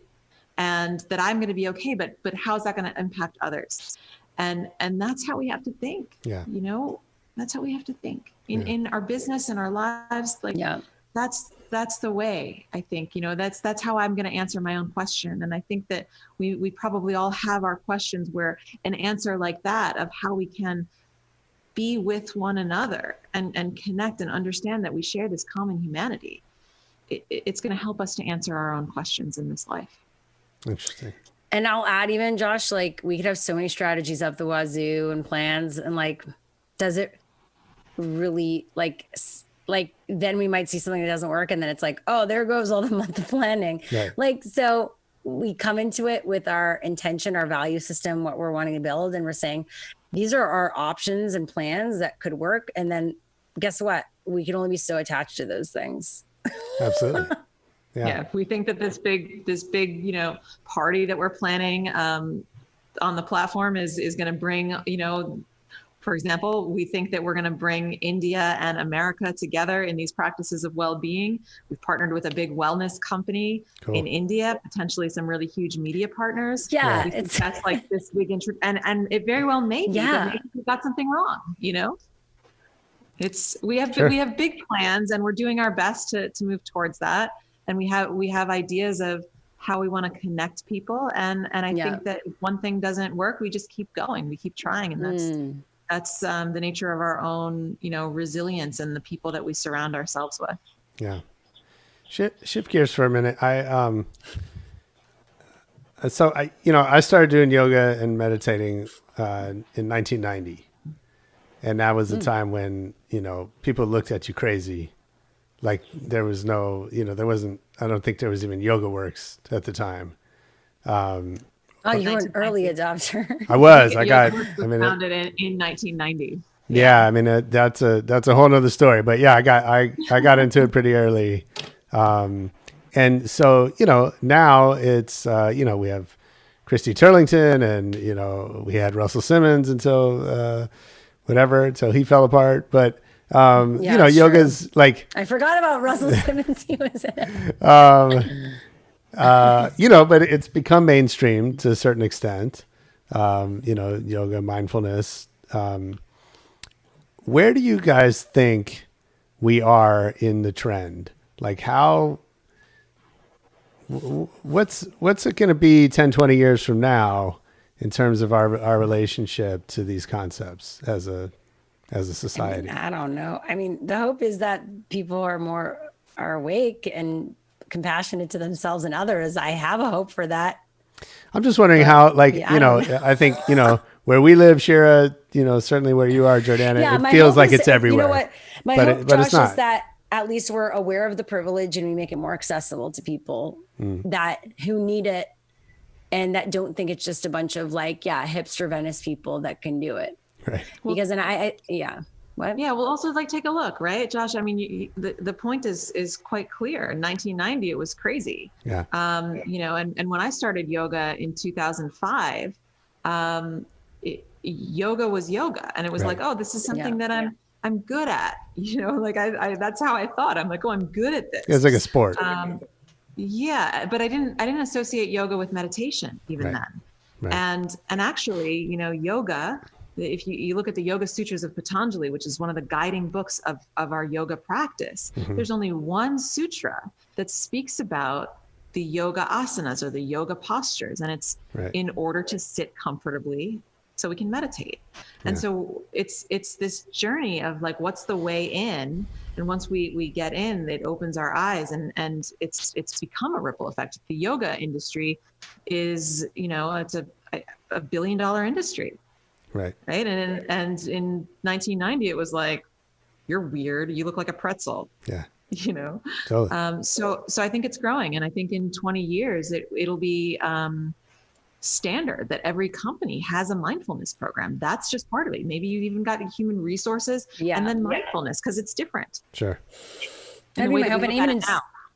[SPEAKER 8] and that I'm going to be okay, but how's that going to impact others? And that's how we have to think.
[SPEAKER 6] Yeah.
[SPEAKER 8] That's how we have to think in our business and our lives. Like, that's the way, I think, that's how I'm going to answer my own question. And I think that we probably all have our questions, where an answer like that of how we can be with one another and connect and understand that we share this common humanity, it's going to help us to answer our own questions in this life.
[SPEAKER 6] Interesting.
[SPEAKER 7] And I'll add, even Josh, like, we could have so many strategies up the wazoo and plans, and like, does it really like then we might see something that doesn't work, and then it's like, oh, there goes all the month of planning.
[SPEAKER 6] Right.
[SPEAKER 7] Like, so we come into it with our intention, our value system, what we're wanting to build, and we're saying these are our options and plans that could work. And then guess what? We can only be so attached to those things.
[SPEAKER 6] Absolutely.
[SPEAKER 8] Yeah. If we think that this big, party that we're planning on the platform is going to bring, for example, we think that we're going to bring India and America together in these practices of well-being. We've partnered with a big wellness company in India, potentially some really huge media partners.
[SPEAKER 7] Yeah.
[SPEAKER 8] We think that's like this big and it very well may be, but maybe we got something wrong, we have big plans, and we're doing our best to move towards that. And we have ideas of how we want to connect people. And I think that if one thing doesn't work, we just keep going. We keep trying. And that's the nature of our own, resilience and the people that we surround ourselves with.
[SPEAKER 6] Yeah. Shift gears for a minute. I started doing yoga and meditating in 1990. And that was the time when, people looked at you crazy. Like, there was no, I don't think there was even Yoga Works at the time.
[SPEAKER 7] You were an early adopter.
[SPEAKER 6] I was.
[SPEAKER 8] Founded in 1990.
[SPEAKER 6] Yeah, I mean, that's a whole nother story. But yeah, I got into it pretty early. And so, now it's, we have Christy Turlington, and, we had Russell Simmons until he fell apart. But yoga's like,
[SPEAKER 7] I forgot about Russell Simmons. He was in it.
[SPEAKER 6] But it's become mainstream to a certain extent. Yoga, mindfulness. Where do you guys think we are in the trend? Like, what's it going to be 10, 20 years from now in terms of our relationship to these concepts as a as a society?
[SPEAKER 7] I don't know. I mean, the hope is that people are awake and compassionate to themselves and others. I have a hope for that.
[SPEAKER 6] I'm just wondering how, like,
[SPEAKER 7] Yeah,
[SPEAKER 6] you know, I think, you know, where we live, Shira, you know, certainly where you are, Jordana,
[SPEAKER 7] Yeah,
[SPEAKER 6] it
[SPEAKER 7] my
[SPEAKER 6] feels
[SPEAKER 7] hope
[SPEAKER 6] like
[SPEAKER 7] is,
[SPEAKER 6] it's everywhere.
[SPEAKER 7] You know what? My
[SPEAKER 6] but
[SPEAKER 7] hope,
[SPEAKER 6] it, but
[SPEAKER 7] Josh,
[SPEAKER 6] it's not.
[SPEAKER 7] is that at least we're aware of the privilege and we make it more accessible to people that who need it and that don't think it's just a bunch of like, hipster Venice people that can do it.
[SPEAKER 6] Right.
[SPEAKER 7] Because what?
[SPEAKER 8] Yeah, well, also like take a look, right, Josh? I mean, the point is quite clear. In 1990, it was crazy.
[SPEAKER 6] Yeah.
[SPEAKER 8] You know, and when I started yoga in 2005, yoga was yoga, and it was like, oh, this is something that I'm good at. You know, like I that's how I thought. I'm like, oh, I'm good at this.
[SPEAKER 6] It's like a sport.
[SPEAKER 8] Yeah, but I didn't associate yoga with meditation even then.
[SPEAKER 6] Right.
[SPEAKER 8] And actually, you know, yoga, if you look at the Yoga Sutras of Patanjali, which is one of the guiding books of our yoga practice, there's only one sutra that speaks about the yoga asanas or the yoga postures. And it's in order to sit comfortably so we can meditate. And so it's this journey of like, what's the way in? And once we get in, it opens our eyes and it's become a ripple effect. The yoga industry is, you know, it's a $1 billion industry.
[SPEAKER 6] Right.
[SPEAKER 8] And in 1990, it was like, you're weird. You look like a pretzel.
[SPEAKER 6] Yeah.
[SPEAKER 8] You know?
[SPEAKER 6] Totally.
[SPEAKER 8] So I think it's growing. And I think in 20 years, it'll be standard that every company has a mindfulness program. That's just part of it. Maybe you've even got human resources and then mindfulness because it's different.
[SPEAKER 6] Sure.
[SPEAKER 7] That'd be my hope.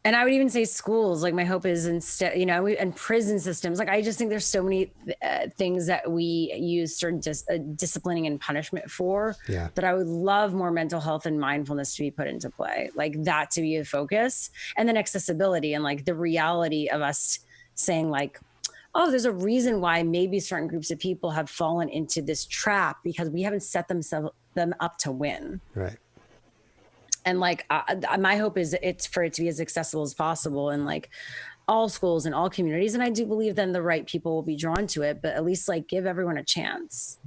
[SPEAKER 7] And I would even say schools, like my hope is instead, you know, and prison systems. Like, I just think there's so many things that we use certain disciplining and punishment for that I would love more mental health and mindfulness to be put into play, like that to be a focus. And then accessibility and like the reality of us saying like, oh, there's a reason why maybe certain groups of people have fallen into this trap because we haven't set them up to win.
[SPEAKER 6] Right.
[SPEAKER 7] And like, my hope is it's for it to be as accessible as possible in like all schools and all communities. And I do believe then the right people will be drawn to it, but at least like give everyone a chance.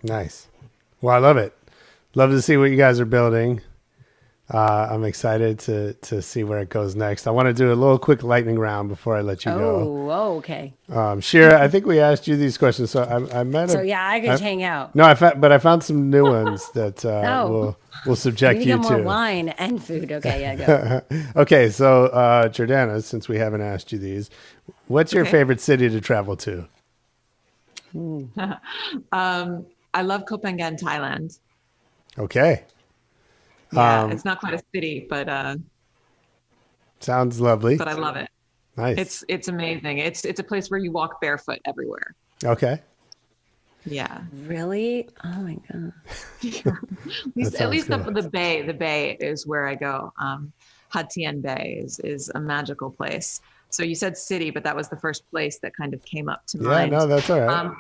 [SPEAKER 6] Nice. Well, I love it. Love to see what you guys are building. I'm excited to see where it goes next. I want to do a little quick lightning round before I let you go.
[SPEAKER 7] Oh, okay.
[SPEAKER 6] Shira, I think we asked you these questions, so I might have.
[SPEAKER 7] So yeah, I could hang out.
[SPEAKER 6] No, I found some new ones that will subject you
[SPEAKER 7] to.
[SPEAKER 6] to
[SPEAKER 7] More wine and food. Okay, yeah, go.
[SPEAKER 6] Okay, so Jordana, since we haven't asked you these, what's your favorite city to travel to?
[SPEAKER 8] I love Koh Phangan, Thailand.
[SPEAKER 6] Okay.
[SPEAKER 8] Yeah, it's not quite a city, but
[SPEAKER 6] sounds lovely.
[SPEAKER 8] But I love it.
[SPEAKER 6] Nice.
[SPEAKER 8] It's amazing. It's a place where you walk barefoot everywhere.
[SPEAKER 6] Okay.
[SPEAKER 8] Yeah.
[SPEAKER 7] Really? Oh my god.
[SPEAKER 8] At least the bay is where I go. Ha Tien Bay is a magical place. So you said city, but that was the first place that kind of came up to mind.
[SPEAKER 6] Yeah, no, that's all right.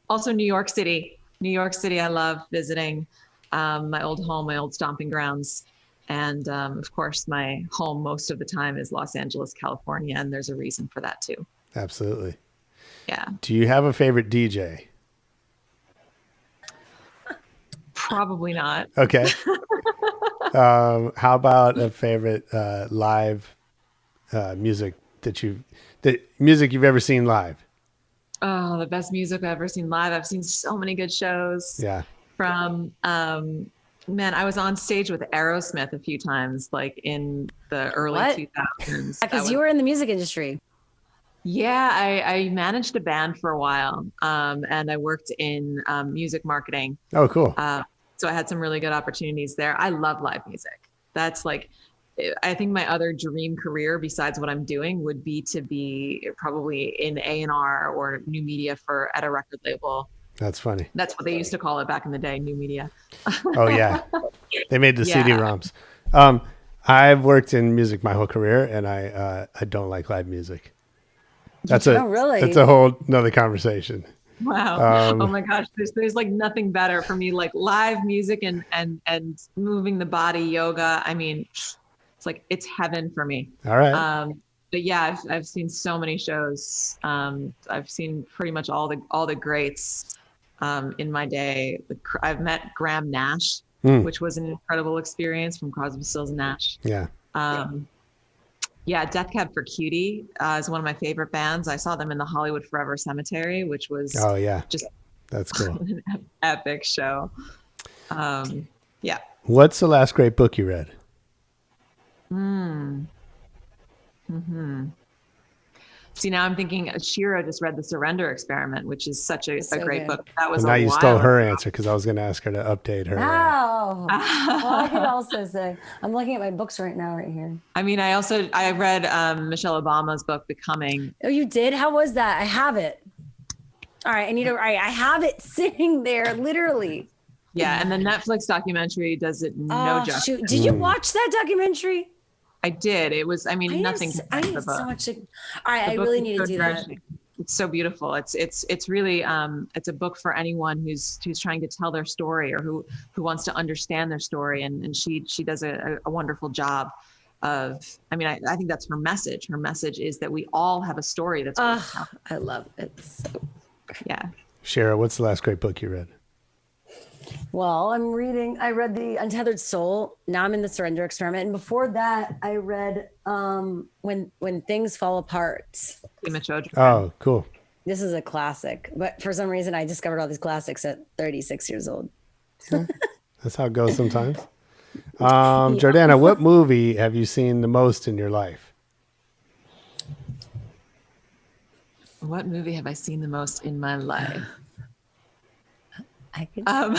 [SPEAKER 8] Also New York City. New York City, I love visiting. My old home, my old stomping grounds. And of course, my home most of the time is Los Angeles, California. And there's a reason for that too.
[SPEAKER 6] Absolutely.
[SPEAKER 8] Yeah.
[SPEAKER 6] Do you have a favorite DJ?
[SPEAKER 8] Probably not.
[SPEAKER 6] Okay. How about a favorite live music music you've ever seen live?
[SPEAKER 8] Oh, the best music I've ever seen live. I've seen so many good shows.
[SPEAKER 6] Yeah.
[SPEAKER 8] From I was on stage with Aerosmith a few times, like in the early 2000s.
[SPEAKER 7] Because you were in the music industry.
[SPEAKER 8] Yeah, I managed a band for a while, and I worked in music marketing.
[SPEAKER 6] Oh, cool.
[SPEAKER 8] So I had some really good opportunities there. I love live music. That's like, I think my other dream career besides what I'm doing would be to be probably in A&R or new media at a record label.
[SPEAKER 6] That's funny.
[SPEAKER 8] That's what they used to call it back in the day, new media.
[SPEAKER 6] Oh, yeah. They made the CD-ROMs. I've worked in music my whole career, and I don't like live music. That's a whole nother conversation.
[SPEAKER 8] Wow. Oh my gosh. There's like nothing better for me, like live music and moving the body, yoga. I mean, it's like, it's heaven for me.
[SPEAKER 6] All right.
[SPEAKER 8] But yeah, I've seen so many shows. I've seen pretty much all the greats. in my day. I've met Graham Nash, which was an incredible experience from Crosby, Stills and Nash.
[SPEAKER 6] Yeah.
[SPEAKER 8] Death Cab for Cutie is one of my favorite bands. I saw them in the Hollywood Forever Cemetery, which was just
[SPEAKER 6] that's cool.
[SPEAKER 8] an epic show. Yeah.
[SPEAKER 6] What's the last great book you read?
[SPEAKER 8] See, now I'm thinking Shira just read The Surrender Experiment, which is such a great book. That was
[SPEAKER 6] Now
[SPEAKER 8] a
[SPEAKER 6] you
[SPEAKER 8] while
[SPEAKER 6] stole her
[SPEAKER 8] ago.
[SPEAKER 6] answer because I was going to ask her to update her.
[SPEAKER 7] Oh, well, I could also say, I'm looking at my books right now, right here.
[SPEAKER 8] I mean, I read Michelle Obama's book, Becoming.
[SPEAKER 7] Oh, you did? How was that? I have it. All right, I have it sitting there, literally.
[SPEAKER 8] Yeah, and the Netflix documentary does it no justice.
[SPEAKER 7] Shoot. Did you watch that documentary?
[SPEAKER 8] I did. It was, I mean, nothing.
[SPEAKER 7] I need so much. All right, I really need to do that.
[SPEAKER 8] It's so beautiful. It's really it's a book for anyone who's trying to tell their story or who wants to understand their story, and she does a wonderful job of. I mean, I think that's her message. Her message is that we all have a story that's.
[SPEAKER 7] I love it.
[SPEAKER 8] Yeah.
[SPEAKER 6] Shira, what's the last great book you read?
[SPEAKER 7] Well, I read The Untethered Soul. Now I'm in The Surrender Experiment. And before that, I read When Things Fall Apart.
[SPEAKER 6] Oh, cool.
[SPEAKER 7] This is a classic. But for some reason, I discovered all these classics at 36 years old.
[SPEAKER 6] That's how it goes sometimes. Jordana, what movie have you seen the most in your life?
[SPEAKER 8] What movie have I seen the most in my life?
[SPEAKER 7] I could.
[SPEAKER 8] No.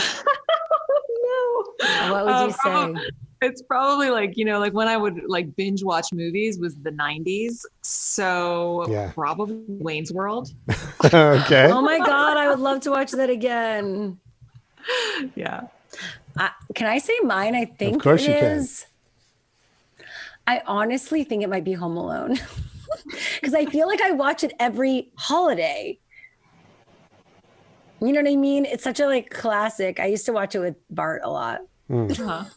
[SPEAKER 7] What would you say?
[SPEAKER 8] It's probably like when I would like binge watch movies was the 90s. So probably Wayne's World.
[SPEAKER 6] Okay.
[SPEAKER 7] Oh my God, I would love to watch that again.
[SPEAKER 8] Yeah.
[SPEAKER 7] Can I say mine? I think
[SPEAKER 6] of course
[SPEAKER 7] it
[SPEAKER 6] you
[SPEAKER 7] is. I honestly think it might be Home Alone. Because I feel like I watch it every holiday. You know what I mean? It's such a classic. I used to watch it with Bart a lot. Right.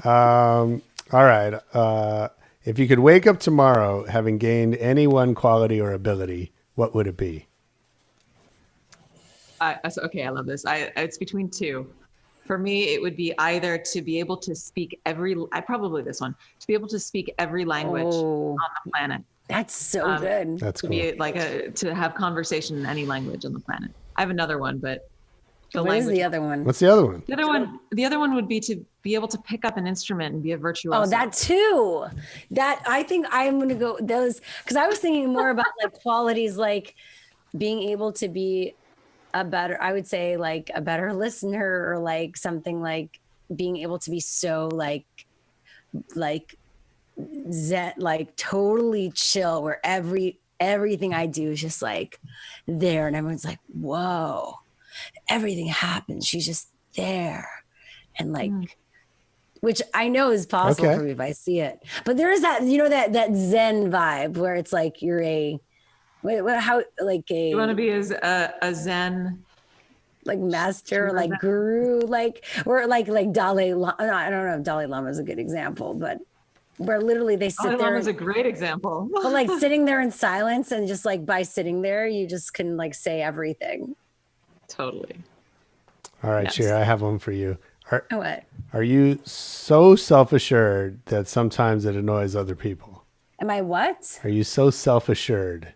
[SPEAKER 6] All right. If you could wake up tomorrow having gained any one quality or ability, what would it be?
[SPEAKER 8] Okay, I love this. It's between two. For me, it would be either to be able to speak to be able to speak every language on the planet.
[SPEAKER 7] That's so good.
[SPEAKER 6] That's cool.
[SPEAKER 8] To have conversation in any language on the planet. I have another one, but
[SPEAKER 7] what is the other one?
[SPEAKER 6] What's the other one?
[SPEAKER 8] The other one would be to be able to pick up an instrument and be a virtuoso.
[SPEAKER 7] Oh, that too. That I think I'm going to go those because I was thinking more about qualities like being able to be a better listener or something like being able to be so zen, totally chill where everything I do is just there and everyone's like, whoa, everything happens. She's just there. And which I know is possible for me if I see it, but there is that, that Zen vibe where it's you're you
[SPEAKER 8] want to be a Zen
[SPEAKER 7] master, guru, or Dalai Lama. I don't know if Dalai Lama is a good example, but where literally they sit there.
[SPEAKER 8] Is a great example.
[SPEAKER 7] But sitting there in silence and just by sitting there, you just can say everything.
[SPEAKER 6] All right, yes. Shira, I have one for you.
[SPEAKER 7] What?
[SPEAKER 6] Are you so self-assured that sometimes it annoys other people?
[SPEAKER 7] Am I what?
[SPEAKER 6] Are you so self-assured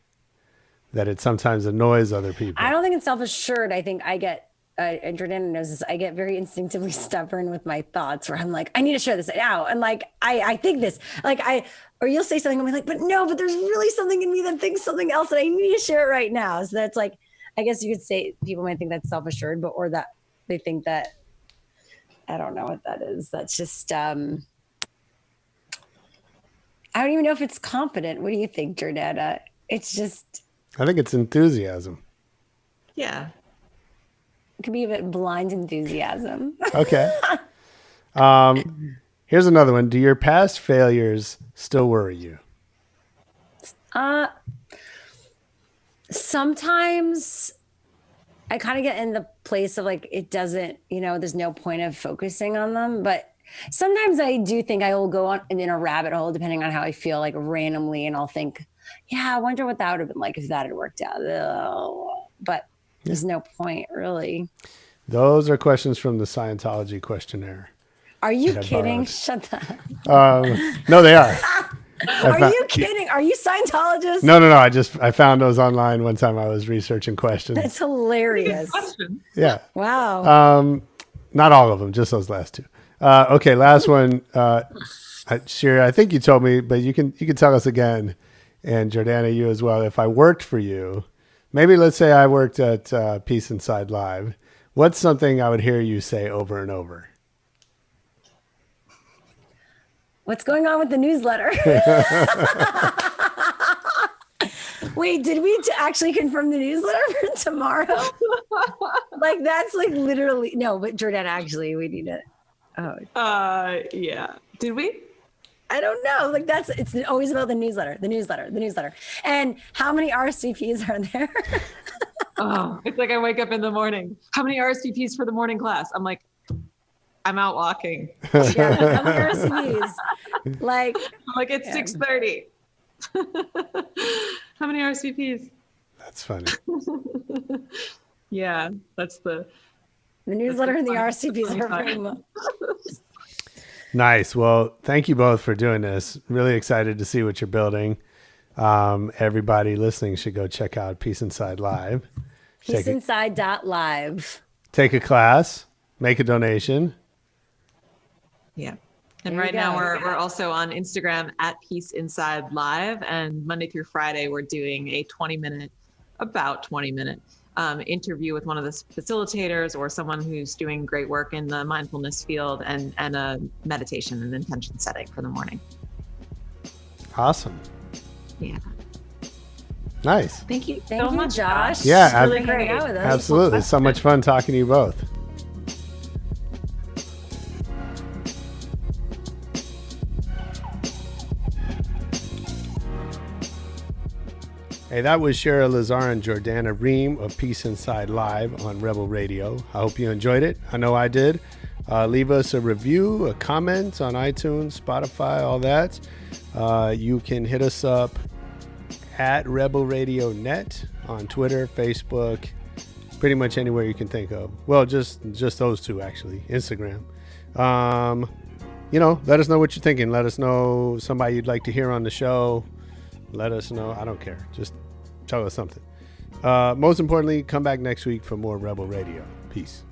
[SPEAKER 6] that it sometimes annoys other people?
[SPEAKER 7] I don't think it's self-assured. I think I get, and Jordana knows this, I get very instinctively stubborn with my thoughts where I'm I need to share this out. And I think this, or you'll say something, I'm but no, but there's really something in me that thinks something else and I need to share it right now. So that's I guess you could say people might think that's self-assured, or that they think that, I don't know what that is. That's just, I don't even know if it's confident. What do you think, Jordana? It's just,
[SPEAKER 6] I think it's enthusiasm.
[SPEAKER 8] Yeah.
[SPEAKER 7] It could be a bit blind enthusiasm.
[SPEAKER 6] Okay. Here's another one. Do your past failures still worry you?
[SPEAKER 7] Sometimes I kind of get in the place of it doesn't, there's no point of focusing on them. But sometimes I do think I will go on in a rabbit hole depending on how I feel randomly. And I'll think, Yeah, I wonder what that would have been like if that had worked out. Ugh. But there's no point, really.
[SPEAKER 6] Those are questions from the Scientology questionnaire.
[SPEAKER 7] Are you
[SPEAKER 6] that I
[SPEAKER 7] kidding?
[SPEAKER 6] borrowed.
[SPEAKER 7] Shut that.
[SPEAKER 6] No, they are.
[SPEAKER 7] Are you kidding? Are you Scientologist?
[SPEAKER 6] No. I found those online one time. I was researching questions.
[SPEAKER 7] That's hilarious.
[SPEAKER 8] Question.
[SPEAKER 6] Yeah.
[SPEAKER 7] Wow.
[SPEAKER 6] Not all of them, just those last two. Okay, last one. Shira, I think you told me, but you can tell us again, and Jordana, you as well. If I worked for you, maybe let's say I worked at Peace Inside Live. What's something I would hear you say over and over?
[SPEAKER 7] What's going on with the newsletter? Wait, did we actually confirm the newsletter for tomorrow? Like, that's like literally, no, but Jordana, actually, we need it. Oh,
[SPEAKER 8] Yeah. Did we?
[SPEAKER 7] I don't know. Like, it's always about the newsletter. And how many RSVPs are there?
[SPEAKER 8] Oh, it's like I wake up in the morning. How many RSVPs for the morning class? I'm like, I'm out walking.
[SPEAKER 7] Yeah, how many RSVPs? Like
[SPEAKER 8] It's 6:30. How many RSVPs?
[SPEAKER 6] That's funny.
[SPEAKER 8] Yeah, that's the
[SPEAKER 7] newsletter and the RSVPs are pretty much.
[SPEAKER 6] Nice. Well, thank you both for doing this. Really excited to see what you're building. Everybody listening should go check out Peace Inside Live.
[SPEAKER 7] Peaceinside.live.
[SPEAKER 6] Take a class, make a donation.
[SPEAKER 8] Yeah. And
[SPEAKER 7] There you
[SPEAKER 8] right now
[SPEAKER 7] go.
[SPEAKER 8] we're also on Instagram at Peace Inside Live, and Monday through Friday we're doing a about 20 minute interview with one of the facilitators or someone who's doing great work in the mindfulness field and a meditation and intention setting for the morning.
[SPEAKER 6] Awesome.
[SPEAKER 8] Yeah.
[SPEAKER 6] Nice.
[SPEAKER 8] Thank you
[SPEAKER 7] Thank
[SPEAKER 8] so
[SPEAKER 7] you,
[SPEAKER 8] much,
[SPEAKER 7] Josh.
[SPEAKER 6] Yeah,
[SPEAKER 7] Really hanging out with us.
[SPEAKER 6] Absolutely. It's so much fun talking to you both. Hey, that was Shira Lazar and Jordana Reim of Peace Inside Live on Rebel Radio. I hope you enjoyed it. I know I did. Leave us a review, a comment on iTunes, Spotify, all that. You can hit us up at Rebel Radio Net on Twitter, Facebook, pretty much anywhere you can think of. Well, just those two, actually. Instagram. Let us know what you're thinking. Let us know somebody you'd like to hear on the show. Let us know. I don't care. Just tell us something. Most importantly, come back next week for more Rebel Radio. Peace.